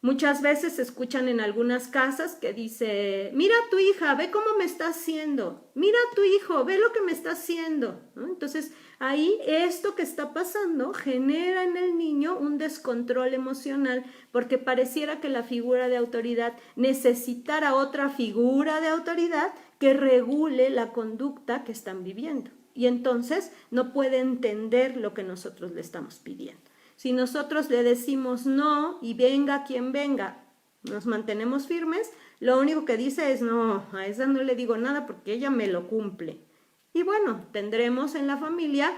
Muchas veces se escuchan en algunas casas que dice, mira a tu hija, ve cómo me está haciendo, mira a tu hijo, ve lo que me está haciendo, ¿no? Entonces ahí esto que está pasando genera en el niño un descontrol emocional porque pareciera que la figura de autoridad necesitara otra figura de autoridad que regule la conducta que están viviendo y entonces no puede entender lo que nosotros le estamos pidiendo. Si nosotros le decimos no y venga quien venga, nos mantenemos firmes, lo único que dice es no, a esa no le digo nada porque ella me lo cumple. Y bueno, tendremos en la familia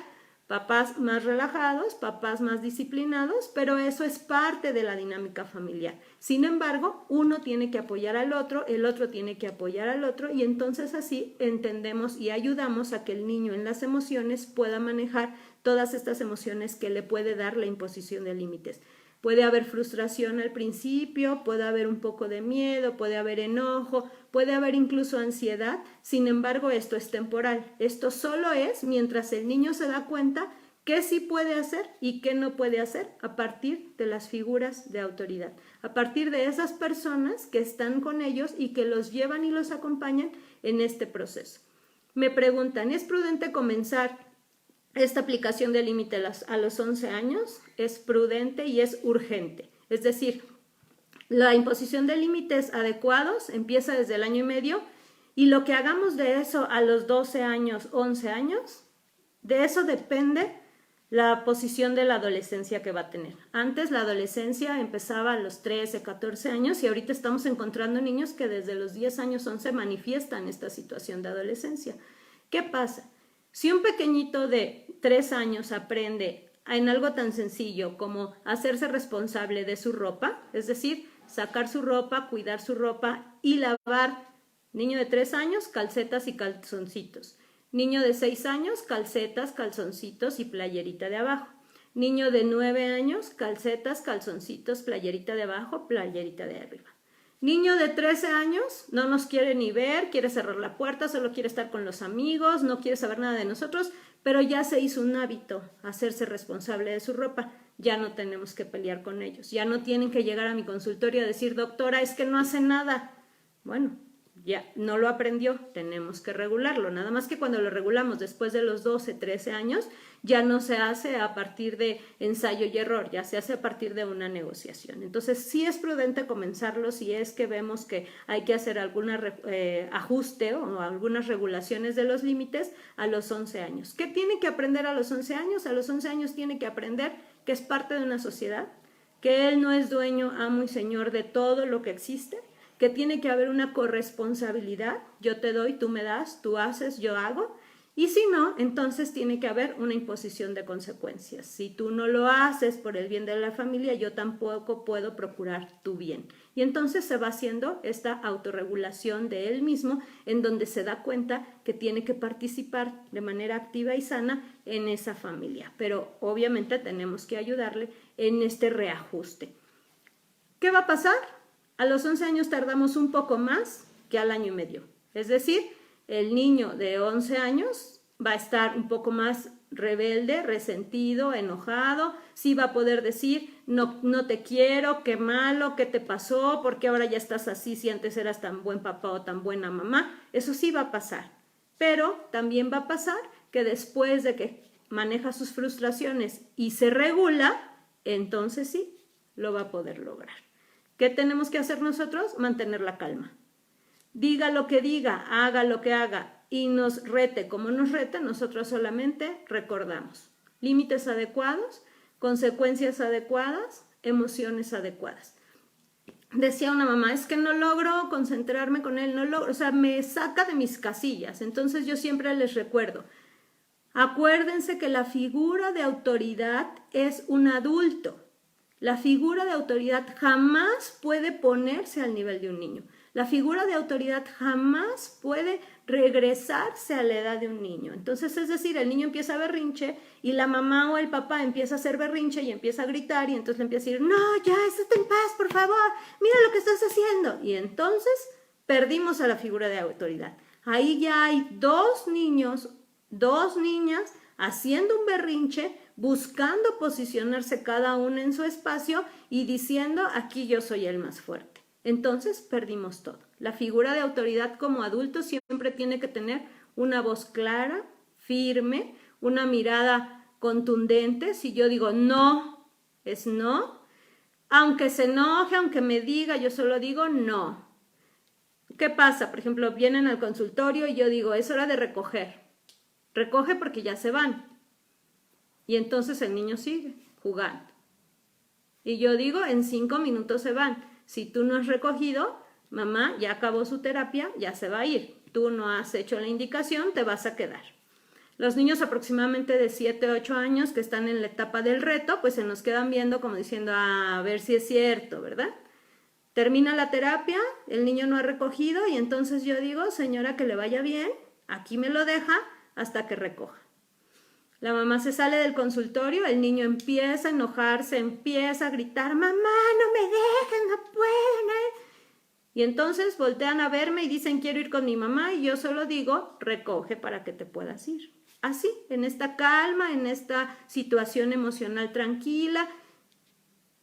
papás más relajados, papás más disciplinados, pero eso es parte de la dinámica familiar. Sin embargo, uno tiene que apoyar al otro, el otro tiene que apoyar al otro y entonces así entendemos y ayudamos a que el niño en las emociones pueda manejar todas estas emociones que le puede dar la imposición de límites. Puede haber frustración al principio, puede haber un poco de miedo, puede haber enojo, puede haber incluso ansiedad. Sin embargo, esto es temporal. Esto solo es mientras el niño se da cuenta qué sí puede hacer y qué no puede hacer a partir de las figuras de autoridad, a partir de esas personas que están con ellos y que los llevan y los acompañan en este proceso. Me preguntan, ¿es prudente comenzar esta aplicación de límite a los 11 años? Es prudente y es urgente. Es decir, la imposición de límites adecuados empieza desde el 1.5 años y lo que hagamos de eso a los 12 años, 11 años, de eso depende la posición de la adolescencia que va a tener. Antes la adolescencia empezaba a los 13, 14 años y ahorita estamos encontrando niños que desde los 10 años, 11 manifiestan esta situación de adolescencia. ¿Qué pasa? Si un pequeñito de 3 años aprende en algo tan sencillo como hacerse responsable de su ropa, es decir, sacar su ropa, cuidar su ropa y lavar, niño de 3 años, calcetas y calzoncitos. Niño de 6 años, calcetas, calzoncitos y playerita de abajo. Niño de 9 años, calcetas, calzoncitos, playerita de abajo, playerita de arriba. Niño de 13 años, no nos quiere ni ver, quiere cerrar la puerta, solo quiere estar con los amigos, no quiere saber nada de nosotros, pero ya se hizo un hábito hacerse responsable de su ropa. Ya no tenemos que pelear con ellos. Ya no tienen que llegar a mi consultorio a decir, doctora, es que no hace nada. Bueno, ya no lo aprendió, tenemos que regularlo. Nada más que cuando lo regulamos después de los 12, 13 años, ya no se hace a partir de ensayo y error, ya se hace a partir de una negociación. Entonces, sí es prudente comenzarlo si es que vemos que hay que hacer algún ajuste o algunas regulaciones de los límites a los 11 años. ¿Qué tiene que aprender a los 11 años? A los 11 años tiene que aprender que es parte de una sociedad, que él no es dueño, amo y señor de todo lo que existe, que tiene que haber una corresponsabilidad, yo te doy, tú me das, tú haces, yo hago, y si no, entonces tiene que haber una imposición de consecuencias. Si tú no lo haces por el bien de la familia, yo tampoco puedo procurar tu bien. Y entonces se va haciendo esta autorregulación de él mismo, en donde se da cuenta que tiene que participar de manera activa y sana en esa familia. Pero obviamente tenemos que ayudarle en este reajuste. ¿Qué va a pasar? A los 11 años tardamos un poco más que al año y medio. Es decir, el niño de 11 años va a estar un poco más rebelde, resentido, enojado. Sí va a poder decir, no te quiero, qué malo, qué te pasó, por qué ahora ya estás así si antes eras tan buen papá o tan buena mamá. Eso sí va a pasar. Pero también va a pasar que después de que maneja sus frustraciones y se regula, entonces sí lo va a poder lograr. ¿Qué tenemos que hacer nosotros? Mantener la calma. Diga lo que diga, haga lo que haga y nos rete como nos rete, nosotros solamente recordamos. Límites adecuados, consecuencias adecuadas, emociones adecuadas. Decía una mamá, es que no logro concentrarme con él, no logro, o sea, me saca de mis casillas. Entonces yo siempre les recuerdo, acuérdense que la figura de autoridad es un adulto. La figura de autoridad jamás puede ponerse al nivel de un niño. La figura de autoridad jamás puede regresarse a la edad de un niño. Entonces, es decir, el niño empieza a berrinche y la mamá o el papá empieza a hacer berrinche y empieza a gritar y entonces le empieza a decir, no, ya, estate en paz, por favor, mira lo que estás haciendo. Y entonces perdimos a la figura de autoridad. Ahí ya hay 2 niños, 2 niñas haciendo un berrinche, buscando posicionarse cada uno en su espacio y diciendo, aquí yo soy el más fuerte. Entonces perdimos todo. La figura de autoridad como adulto siempre tiene que tener una voz clara, firme, una mirada contundente. Si yo digo no, es no. Aunque se enoje, aunque me diga, yo solo digo no. ¿Qué pasa? Por ejemplo, vienen al consultorio y yo digo, es hora de recoger. Recoge porque ya se van. Y entonces el niño sigue jugando. Y yo digo, en 5 minutos se van. Si tú no has recogido, mamá ya acabó su terapia, ya se va a ir. Tú no has hecho la indicación, te vas a quedar. Los niños aproximadamente de 7, 8 años que están en la etapa del reto, pues se nos quedan viendo como diciendo, a ver si es cierto, ¿verdad? Termina la terapia, el niño no ha recogido y entonces yo digo, señora, que le vaya bien, aquí me lo deja hasta que recoja. La mamá se sale del consultorio, el niño empieza a enojarse, empieza a gritar, mamá, no me dejen, no pueden. Y entonces voltean a verme y dicen, quiero ir con mi mamá, y yo solo digo, recoge para que te puedas ir. Así, en esta calma, en esta situación emocional tranquila,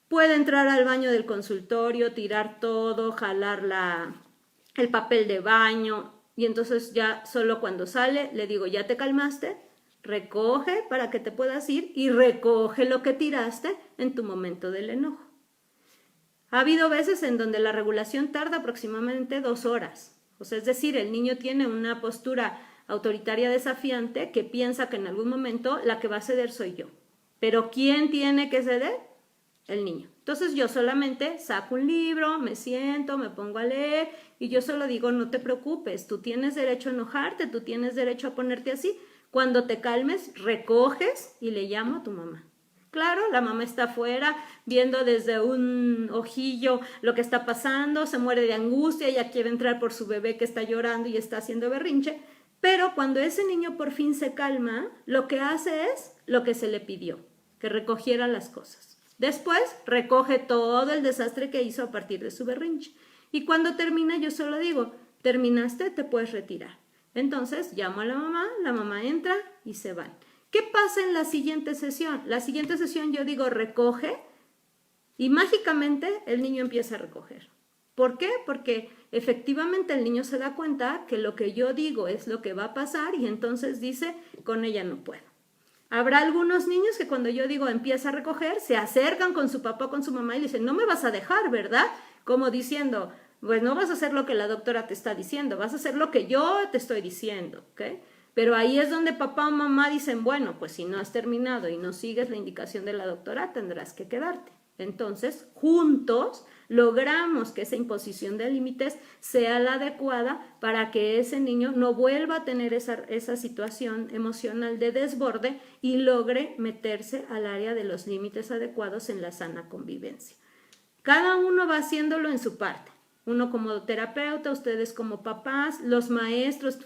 puede entrar al baño del consultorio, tirar todo, jalar el papel de baño, y entonces ya solo cuando sale le digo, ¿ya te calmaste? Recoge para que te puedas ir y recoge lo que tiraste en tu momento del enojo. Ha habido veces en donde la regulación tarda aproximadamente 2 horas. O sea, es decir, el niño tiene una postura autoritaria desafiante que piensa que en algún momento la que va a ceder soy yo. Pero ¿quién tiene que ceder? El niño. Entonces yo solamente saco un libro, me siento, me pongo a leer y yo solo digo, no te preocupes, tú tienes derecho a enojarte, tú tienes derecho a ponerte así. Cuando te calmes, recoges y le llamo a tu mamá. Claro, la mamá está afuera viendo desde un ojillo lo que está pasando, se muere de angustia, ella quiere entrar por su bebé que está llorando y está haciendo berrinche, pero cuando ese niño por fin se calma, lo que hace es lo que se le pidió, que recogiera las cosas. Después recoge todo el desastre que hizo a partir de su berrinche. Y cuando termina yo solo digo, terminaste, te puedes retirar. Entonces llamo a la mamá entra y se van. ¿Qué pasa en la siguiente sesión? La siguiente sesión yo digo recoge y mágicamente el niño empieza a recoger. ¿Por qué? Porque efectivamente el niño se da cuenta que lo que yo digo es lo que va a pasar y entonces dice, con ella no puedo. Habrá algunos niños que cuando yo digo empieza a recoger, se acercan con su papá o con su mamá y le dicen, no me vas a dejar, ¿verdad? Como diciendo, pues no vas a hacer lo que la doctora te está diciendo, vas a hacer lo que yo te estoy diciendo, ¿ok? Pero ahí es donde papá o mamá dicen, bueno, pues si no has terminado y no sigues la indicación de la doctora, tendrás que quedarte. Entonces, juntos logramos que esa imposición de límites sea la adecuada para que ese niño no vuelva a tener esa situación emocional de desborde y logre meterse al área de los límites adecuados en la sana convivencia. Cada uno va haciéndolo en su parte. Uno como terapeuta, ustedes como papás, los maestros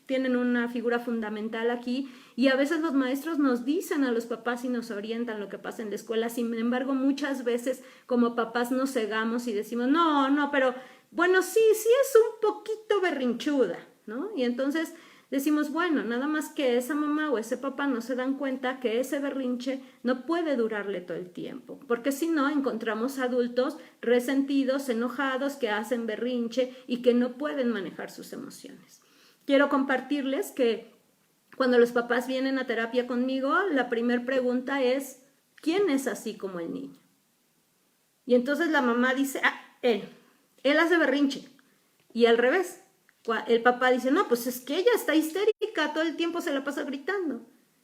tienen una figura fundamental aquí y a veces los maestros nos dicen a los papás y nos orientan lo que pasa en la escuela. Sin embargo, muchas veces como papás nos cegamos y decimos, no, pero bueno, sí es un poquito berrinchuda, ¿no? Y entonces decimos, bueno, nada más que esa mamá o ese papá no se dan cuenta que ese berrinche no puede durarle todo el tiempo, porque si no encontramos adultos resentidos, enojados, que hacen berrinche y que no pueden manejar sus emociones. Quiero compartirles que cuando los papás vienen a terapia conmigo, la primera pregunta es, ¿quién es así como el niño? Y entonces la mamá dice, él hace berrinche. Y al revés, el papá dice, no, pues es que ella está histérica, todo el tiempo se la pasa gritando.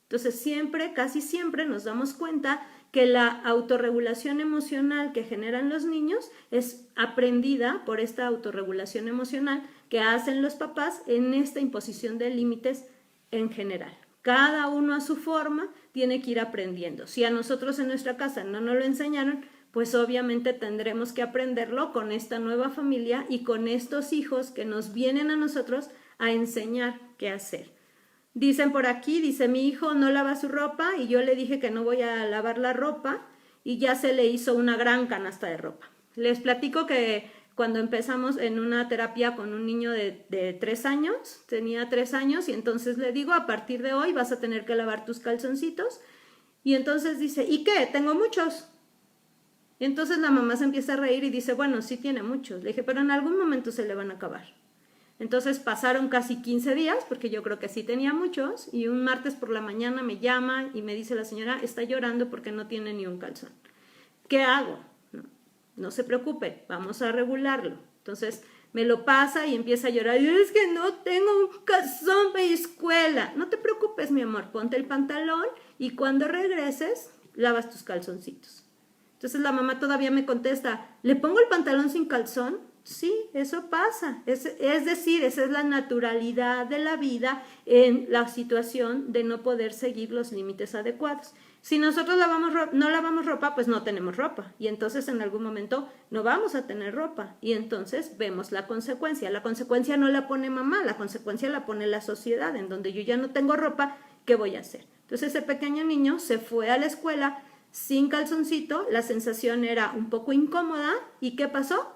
Entonces casi siempre nos damos cuenta que la autorregulación emocional que generan los niños es aprendida por esta autorregulación emocional que hacen los papás en esta imposición de límites en general. Cada uno a su forma tiene que ir aprendiendo. Si a nosotros en nuestra casa no nos lo enseñaron, pues obviamente tendremos que aprenderlo con esta nueva familia y con estos hijos que nos vienen a nosotros a enseñar qué hacer. Dicen por aquí, dice mi hijo no lava su ropa y yo le dije que no voy a lavar la ropa y ya se le hizo una gran canasta de ropa. Les platico que cuando empezamos en una terapia con un niño de 3 años, tenía 3 años y entonces le digo a partir de hoy vas a tener que lavar tus calzoncitos y entonces dice, ¿y qué? Tengo muchos. Y entonces la mamá se empieza a reír y dice, bueno, sí tiene muchos. Le dije, pero en algún momento se le van a acabar. Entonces pasaron casi 15 días, porque yo creo que sí tenía muchos, y un martes por la mañana me llama y me dice la señora, está llorando porque no tiene ni un calzón. ¿Qué hago? No se preocupe, vamos a regularlo. Entonces me lo pasa y empieza a llorar, y es que no tengo un calzón para escuela. No te preocupes, mi amor, ponte el pantalón y cuando regreses, lavas tus calzoncitos. Entonces la mamá todavía me contesta, ¿le pongo el pantalón sin calzón? Sí, eso pasa. Es decir, esa es la naturalidad de la vida en la situación de no poder seguir los límites adecuados. Si nosotros no lavamos ropa, pues no tenemos ropa. Y entonces en algún momento no vamos a tener ropa. Y entonces vemos la consecuencia. La consecuencia no la pone mamá, la consecuencia la pone la sociedad, en donde yo ya no tengo ropa, ¿qué voy a hacer? Entonces ese pequeño niño se fue a la escuela sin calzoncito, la sensación era un poco incómoda. ¿Y qué pasó?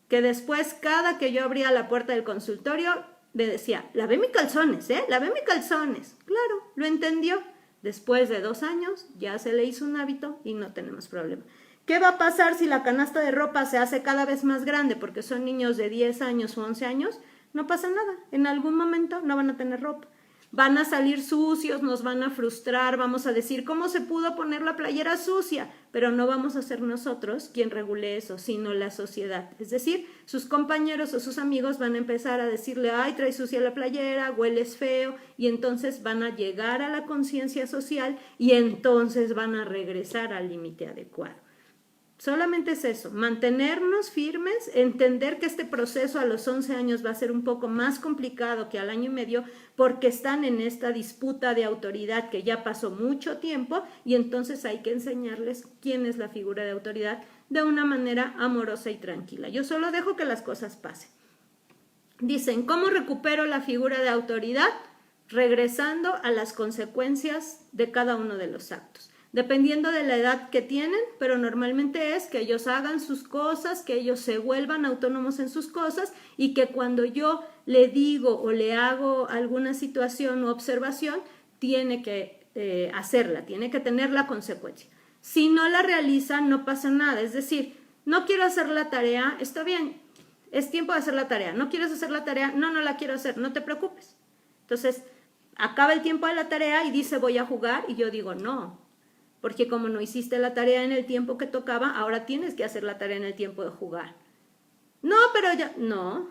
Que después, cada que yo abría la puerta del consultorio, me decía, lavé mis calzones, lavé mis calzones. Claro, lo entendió. Después de 2 años, ya se le hizo un hábito y no tenemos problema. ¿Qué va a pasar si la canasta de ropa se hace cada vez más grande? Porque son niños de 10 años o 11 años, no pasa nada. En algún momento no van a tener ropa. van a salir sucios, nos van a frustrar, vamos a decir, ¿cómo se pudo poner la playera sucia? Pero no vamos a ser nosotros quien regule eso, sino la sociedad. Es decir, sus compañeros o sus amigos van a empezar a decirle, ay, traes sucia la playera, hueles feo, y entonces van a llegar a la conciencia social y entonces van a regresar al límite adecuado. Solamente es eso, mantenernos firmes, entender que este proceso a los 11 años va a ser un poco más complicado que al año y medio porque están en esta disputa de autoridad que ya pasó mucho tiempo y entonces hay que enseñarles quién es la figura de autoridad de una manera amorosa y tranquila. Yo solo dejo que las cosas pasen. Dicen, ¿cómo recupero la figura de autoridad? Regresando a las consecuencias de cada uno de los actos. Dependiendo de la edad que tienen, pero normalmente es que ellos hagan sus cosas, que ellos se vuelvan autónomos en sus cosas y que cuando yo le digo o le hago alguna situación u observación, tiene que hacerla, tiene que tener la consecuencia. Si no la realiza, no pasa nada. Es decir, no quiero hacer la tarea, está bien, es tiempo de hacer la tarea. ¿No quieres hacer la tarea? No, no la quiero hacer, no te preocupes. Entonces, acaba el tiempo de la tarea y dice voy a jugar y yo digo no. Porque como no hiciste la tarea en el tiempo que tocaba, ahora tienes que hacer la tarea en el tiempo de jugar. No, pero ya, no,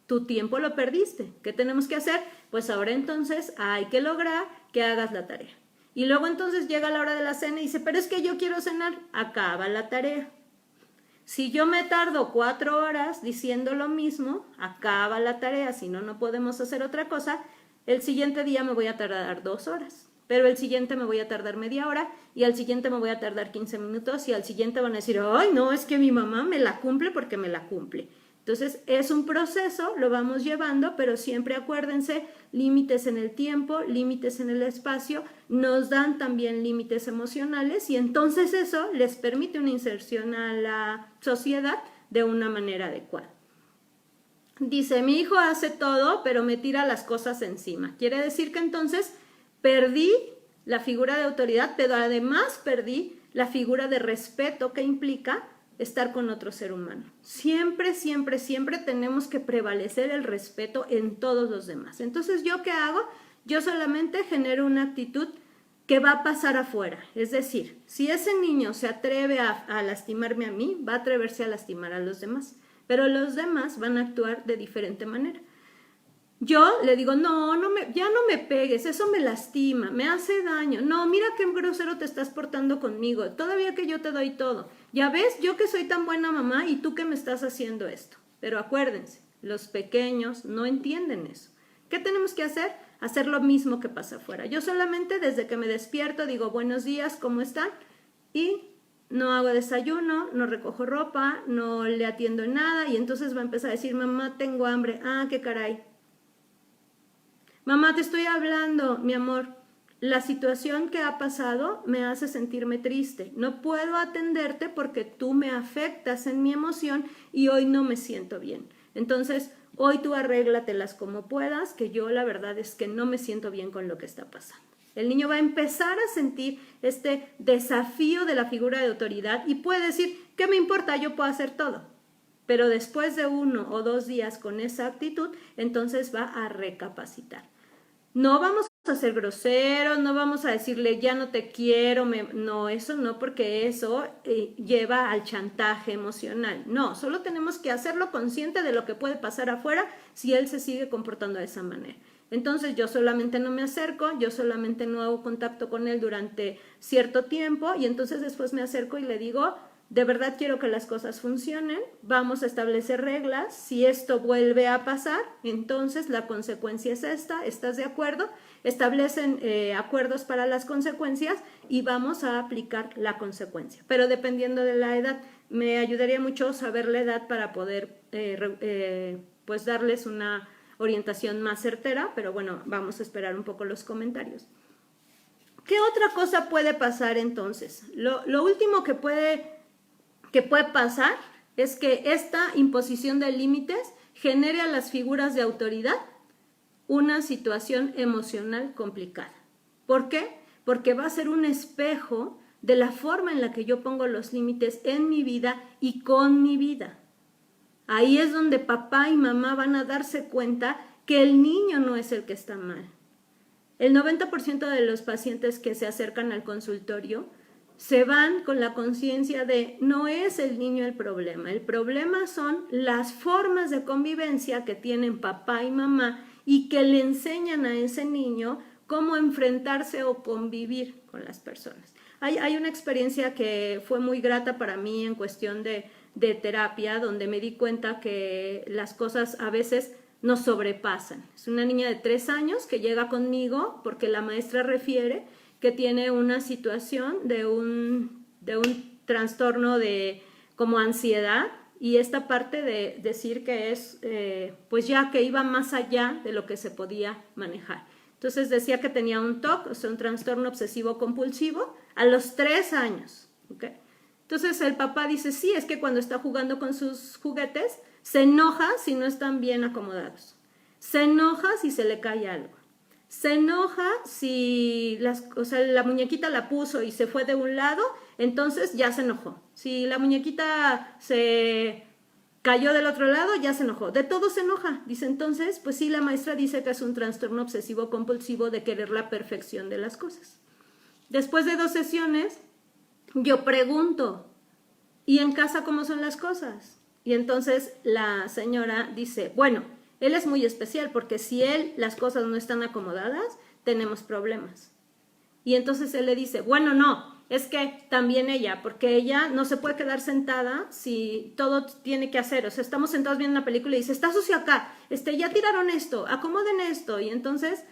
tu tiempo lo perdiste. ¿Qué tenemos que hacer? Pues ahora entonces hay que lograr que hagas la tarea. Y luego entonces llega la hora de la cena y dice, pero es que yo quiero cenar, acaba la tarea. Si yo me tardo 4 horas diciendo lo mismo, acaba la tarea, si no, no podemos hacer otra cosa, el siguiente día me voy a tardar 2 horas. Pero el siguiente me voy a tardar media hora y al siguiente me voy a tardar 15 minutos y al siguiente van a decir, ay, no, es que mi mamá me la cumple porque me la cumple. Entonces es un proceso, lo vamos llevando, pero siempre acuérdense, límites en el tiempo, límites en el espacio, nos dan también límites emocionales y entonces eso les permite una inserción a la sociedad de una manera adecuada. Dice, mi hijo hace todo, pero me tira las cosas encima. Quiere decir que entonces perdí la figura de autoridad, pero además perdí la figura de respeto que implica estar con otro ser humano. Siempre, siempre, siempre tenemos que prevalecer el respeto en todos los demás. Entonces, ¿yo qué hago? Yo solamente genero una actitud que va a pasar afuera. Es decir, si ese niño se atreve a lastimarme a mí, va a atreverse a lastimar a los demás. Pero los demás van a actuar de diferente manera. Yo le digo, no, ya no me pegues, eso me lastima, me hace daño. No, mira qué grosero te estás portando conmigo, todavía que yo te doy todo. Ya ves, yo que soy tan buena mamá y tú que me estás haciendo esto. Pero acuérdense, los pequeños no entienden eso. ¿Qué tenemos que hacer? Hacer lo mismo que pasa afuera. Yo solamente desde que me despierto digo, buenos días, ¿cómo están? Y no hago desayuno, no recojo ropa, no le atiendo en nada y entonces va a empezar a decir, mamá, tengo hambre. Ah, qué caray. Mamá, te estoy hablando, mi amor, la situación que ha pasado me hace sentirme triste. No puedo atenderte porque tú me afectas en mi emoción y hoy no me siento bien. Entonces, hoy tú arréglatelas como puedas, que yo la verdad es que no me siento bien con lo que está pasando. El niño va a empezar a sentir este desafío de la figura de autoridad y puede decir, ¿qué me importa? Yo puedo hacer todo. Pero después de 1 o 2 días con esa actitud, entonces va a recapacitar. No vamos a ser groseros, no vamos a decirle ya no te quiero, no, eso no, porque eso lleva al chantaje emocional. No, solo tenemos que hacerlo consciente de lo que puede pasar afuera si él se sigue comportando de esa manera. Entonces yo solamente no me acerco, yo solamente no hago contacto con él durante cierto tiempo y entonces después me acerco y le digo, de verdad quiero que las cosas funcionen, vamos a establecer reglas, si esto vuelve a pasar, entonces la consecuencia es esta, ¿estás de acuerdo? Establecen acuerdos para las consecuencias y vamos a aplicar la consecuencia, pero dependiendo de la edad, me ayudaría mucho saber la edad para poder pues darles una orientación más certera, pero bueno, vamos a esperar un poco los comentarios. ¿Qué otra cosa puede pasar entonces? Lo último que puede pasar es que esta imposición de límites genere a las figuras de autoridad una situación emocional complicada. ¿Por qué? Porque va a ser un espejo de la forma en la que yo pongo los límites en mi vida y con mi vida. Ahí es donde papá y mamá van a darse cuenta que el niño no es el que está mal, el 90% de los pacientes que se acercan al consultorio se van con la conciencia de no es el niño el problema son las formas de convivencia que tienen papá y mamá y que le enseñan a ese niño cómo enfrentarse o convivir con las personas. Hay una experiencia que fue muy grata para mí en cuestión de terapia, donde me di cuenta que las cosas a veces nos sobrepasan. Es una niña de 3 años que llega conmigo porque la maestra refiere que tiene una situación de un trastorno de como ansiedad, y esta parte de decir que es pues ya que iba más allá de lo que se podía manejar. Entonces decía que tenía un TOC, o sea, un trastorno obsesivo compulsivo, a los 3 años. ¿Okay? Entonces el papá dice, sí, es que cuando está jugando con sus juguetes, se enoja si no están bien acomodados. Se enoja si se le cae algo. Se enoja si la muñequita la puso y se fue de un lado, entonces ya se enojó. Si la muñequita se cayó del otro lado, ya se enojó. De todo se enoja. Dice, entonces, pues sí, la maestra dice que es un trastorno obsesivo compulsivo de querer la perfección de las cosas. Después de 2 sesiones, yo pregunto, ¿y en casa cómo son las cosas? Y entonces la señora dice, bueno, él es muy especial porque si las cosas no están acomodadas, tenemos problemas. Y entonces él le dice, bueno, no, es que también ella, porque ella no se puede quedar sentada si todo tiene que hacer. O sea, estamos sentados viendo una película y dice, está sucio acá, ya tiraron esto, acomoden esto. Y entonces,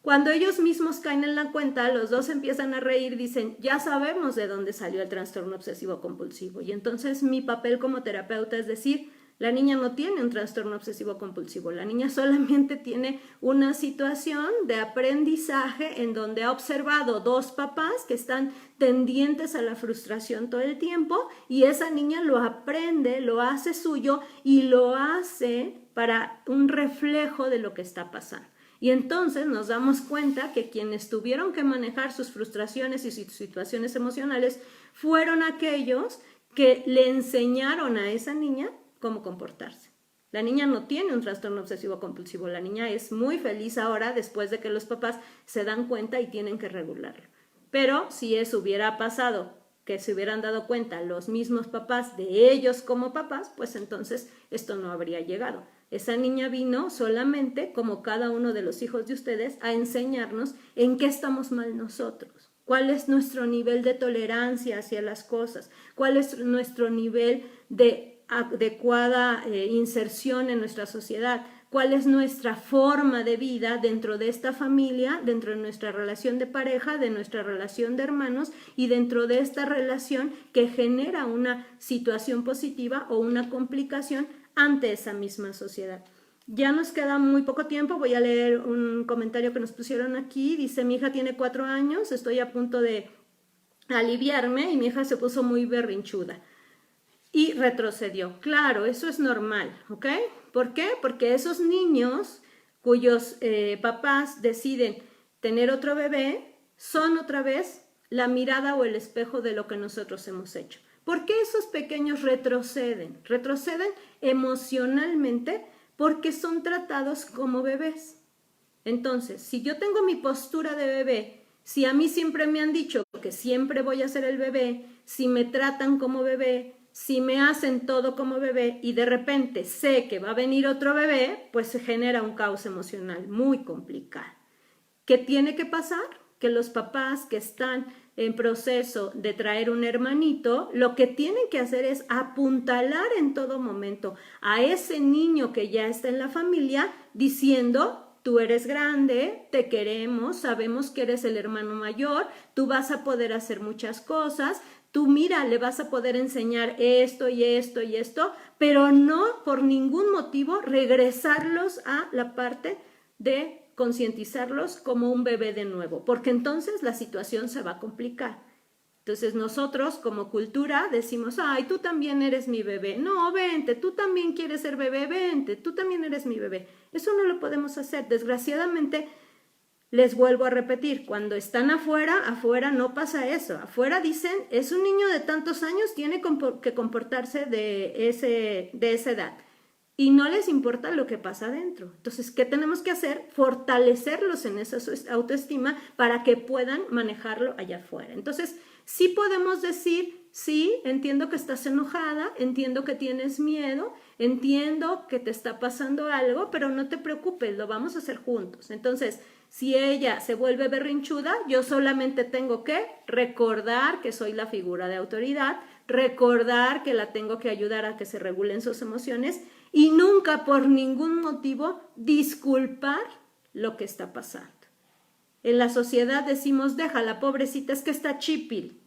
cuando ellos mismos caen en la cuenta, los dos empiezan a reír, dicen, ya sabemos de dónde salió el trastorno obsesivo compulsivo. Y entonces mi papel como terapeuta es decir, la niña no tiene un trastorno obsesivo compulsivo, la niña solamente tiene una situación de aprendizaje en donde ha observado 2 papás que están tendientes a la frustración todo el tiempo y esa niña lo aprende, lo hace suyo y lo hace para un reflejo de lo que está pasando. Y entonces nos damos cuenta que quienes tuvieron que manejar sus frustraciones y sus situaciones emocionales fueron aquellos que le enseñaron a esa niña cómo comportarse. La niña no tiene un trastorno obsesivo compulsivo, la niña es muy feliz ahora después de que los papás se dan cuenta y tienen que regularlo. Pero si eso hubiera pasado, que se hubieran dado cuenta los mismos papás de ellos como papás, pues entonces esto no habría llegado. Esa niña vino solamente, como cada uno de los hijos de ustedes, a enseñarnos en qué estamos mal nosotros. ¿Cuál es nuestro nivel de tolerancia hacia las cosas? ¿Cuál es nuestro nivel de adecuada inserción en nuestra sociedad? ¿Cuál es nuestra forma de vida dentro de esta familia, dentro de nuestra relación de pareja, de nuestra relación de hermanos y dentro de esta relación que genera una situación positiva o una complicación ante esa misma sociedad? Ya nos queda muy poco tiempo, voy a leer un comentario que nos pusieron aquí. Dice, mi hija tiene 4 años, estoy a punto de aliviarme y mi hija se puso muy berrinchuda y retrocedió. Claro, eso es normal, ¿ok? ¿Por qué? Porque esos niños cuyos papás deciden tener otro bebé son otra vez la mirada o el espejo de lo que nosotros hemos hecho. ¿Por qué esos pequeños retroceden? Retroceden emocionalmente porque son tratados como bebés. Entonces, si yo tengo mi postura de bebé, si a mí siempre me han dicho que siempre voy a ser el bebé, si me tratan como bebé, si me hacen todo como bebé y de repente sé que va a venir otro bebé, pues se genera un caos emocional muy complicado. ¿Qué tiene que pasar? Que los papás que están en proceso de traer un hermanito, lo que tienen que hacer es apuntalar en todo momento a ese niño que ya está en la familia diciendo, tú eres grande, te queremos, sabemos que eres el hermano mayor, tú vas a poder hacer muchas cosas, tú mira, le vas a poder enseñar esto y esto y esto, pero no por ningún motivo regresarlos a la parte de concientizarlos como un bebé de nuevo, porque entonces la situación se va a complicar. Entonces nosotros como cultura decimos, ay, tú también eres mi bebé. No, vente, tú también quieres ser bebé, vente, tú también eres mi bebé. Eso no lo podemos hacer. Desgraciadamente, les vuelvo a repetir, cuando están afuera no pasa eso. Afuera dicen, es un niño de tantos años, tiene que comportarse de esa edad. y no les importa lo que pasa adentro. Entonces, ¿qué tenemos que hacer? Fortalecerlos en esa autoestima para que puedan manejarlo allá afuera. Entonces, sí podemos decir, sí, entiendo que estás enojada, entiendo que tienes miedo, entiendo que te está pasando algo, pero no te preocupes, lo vamos a hacer juntos. Entonces, si ella se vuelve berrinchuda, yo solamente tengo que recordar que soy la figura de autoridad, recordar que la tengo que ayudar a que se regulen sus emociones y nunca por ningún motivo disculpar lo que está pasando. En la sociedad decimos, déjala, pobrecita, es que está chípil.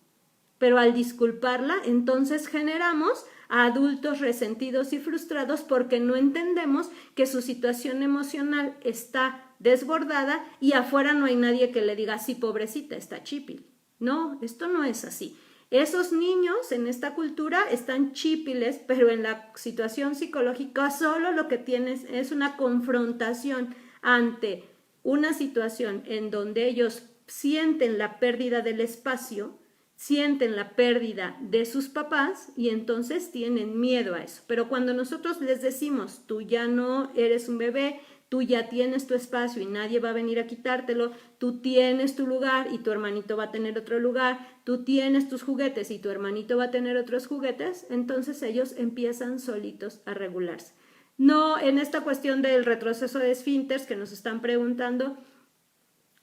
Pero al disculparla, entonces generamos a adultos resentidos y frustrados porque no entendemos que su situación emocional está desbordada y afuera no hay nadie que le diga, sí, pobrecita, está chípil. No, esto no es así. Esos niños en esta cultura están chípiles, pero en la situación psicológica solo lo que tienes es una confrontación ante una situación en donde ellos sienten la pérdida del espacio, sienten la pérdida de sus papás y entonces tienen miedo a eso. Pero cuando nosotros les decimos, tú ya no eres un bebé, tú ya tienes tu espacio y nadie va a venir a quitártelo, tú tienes tu lugar y tu hermanito va a tener otro lugar, tú tienes tus juguetes y tu hermanito va a tener otros juguetes, entonces ellos empiezan solitos a regularse. No, en esta cuestión del retroceso de esfínteres que nos están preguntando,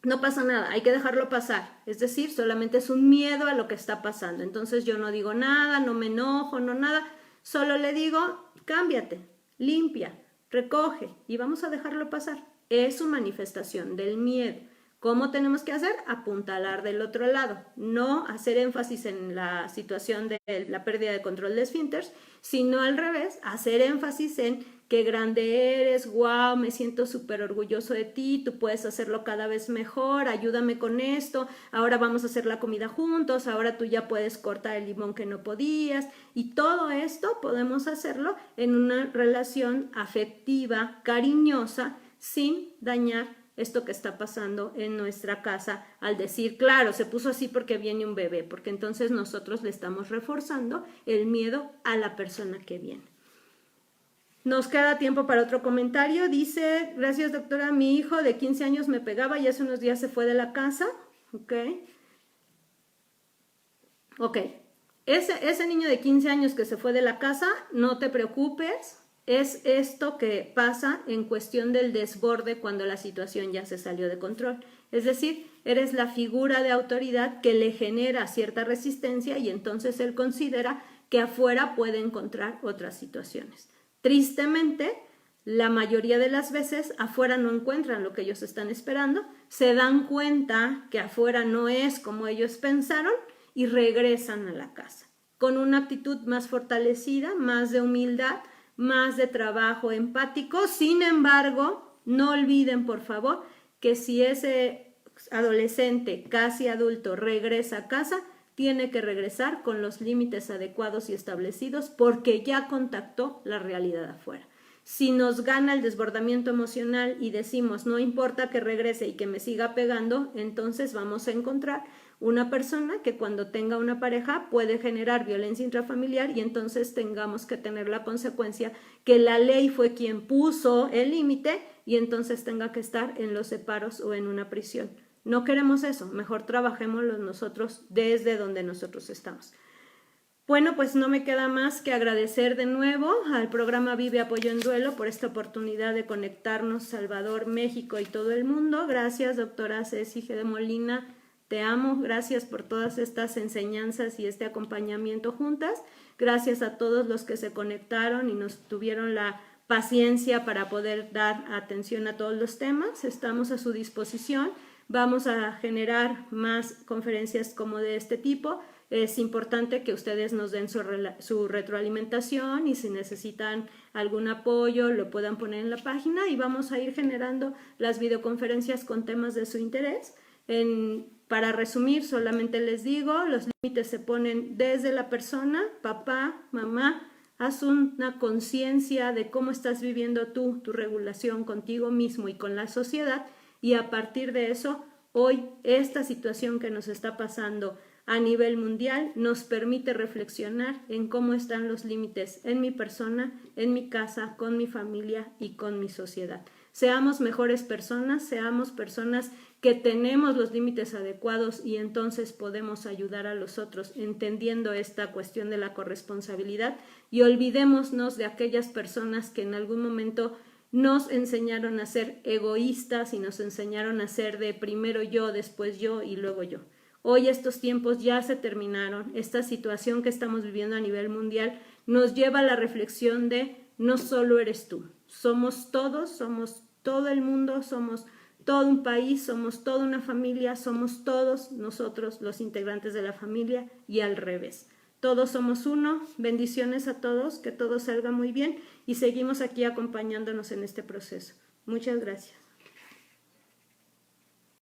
no pasa nada, hay que dejarlo pasar, es decir, solamente es un miedo a lo que está pasando. Entonces yo no digo nada, no me enojo, no nada, solo le digo, cámbiate, limpia, recoge y vamos a dejarlo pasar. Es su manifestación del miedo. ¿Cómo tenemos que hacer? Apuntalar del otro lado, no hacer énfasis en la situación de la pérdida de control de esfínteres, sino al revés, hacer énfasis en qué grande eres, wow, me siento súper orgulloso de ti, tú puedes hacerlo cada vez mejor, ayúdame con esto, ahora vamos a hacer la comida juntos, ahora tú ya puedes cortar el limón que no podías, y todo esto podemos hacerlo en una relación afectiva, cariñosa, sin dañar esto que está pasando en nuestra casa al decir, claro, se puso así porque viene un bebé, porque entonces nosotros le estamos reforzando el miedo a la persona que viene. Nos queda tiempo para otro comentario. Dice, gracias doctora, mi hijo de 15 años me pegaba y hace unos días se fue de la casa. Ok. Ese niño de 15 años que se fue de la casa, no te preocupes. Es esto que pasa en cuestión del desborde cuando la situación ya se salió de control. Es decir, eres la figura de autoridad que le genera cierta resistencia y entonces él considera que afuera puede encontrar otras situaciones. Tristemente, la mayoría de las veces afuera no encuentran lo que ellos están esperando, se dan cuenta que afuera no es como ellos pensaron y regresan a la casa con una actitud más fortalecida, más de humildad, más de trabajo empático. Sin embargo, no olviden, por favor, que si ese adolescente casi adulto regresa a casa, tiene que regresar con los límites adecuados y establecidos porque ya contactó la realidad afuera. Si nos gana el desbordamiento emocional y decimos no importa que regrese y que me siga pegando, entonces vamos a encontrar una persona que cuando tenga una pareja puede generar violencia intrafamiliar y entonces tengamos que tener la consecuencia que la ley fue quien puso el límite y entonces tenga que estar en los separos o en una prisión. No queremos eso, mejor trabajémoslo nosotros desde donde nosotros estamos. Bueno, pues no me queda más que agradecer de nuevo al programa Vive Apoyo en Duelo por esta oportunidad de conectarnos Salvador, México y todo el mundo. Gracias, doctora Ceci G. de Molina, te amo, gracias por todas estas enseñanzas y este acompañamiento juntas. Gracias a todos los que se conectaron y nos tuvieron la paciencia para poder dar atención a todos los temas. Estamos a su disposición. Vamos a generar más conferencias como de este tipo. Es importante que ustedes nos den su retroalimentación y si necesitan algún apoyo lo puedan poner en la página y vamos a ir generando las videoconferencias con temas de su interés. Para resumir, solamente les digo, los límites se ponen desde la persona, papá, mamá, haz una conciencia de cómo estás viviendo tú, tu regulación contigo mismo y con la sociedad y a partir de eso, hoy esta situación que nos está pasando a nivel mundial nos permite reflexionar en cómo están los límites en mi persona, en mi casa, con mi familia y con mi sociedad. Seamos mejores personas, seamos personas que tenemos los límites adecuados y entonces podemos ayudar a los otros entendiendo esta cuestión de la corresponsabilidad y olvidémonos de aquellas personas que en algún momento nos enseñaron a ser egoístas y nos enseñaron a ser de primero yo, después yo y luego yo. Hoy estos tiempos ya se terminaron. Esta situación que estamos viviendo a nivel mundial nos lleva a la reflexión de no solo eres tú, somos todos, somos todo el mundo, somos todo un país, somos toda una familia, somos todos nosotros los integrantes de la familia y al revés. Todos somos uno, bendiciones a todos, que todo salga muy bien y seguimos aquí acompañándonos en este proceso. Muchas gracias.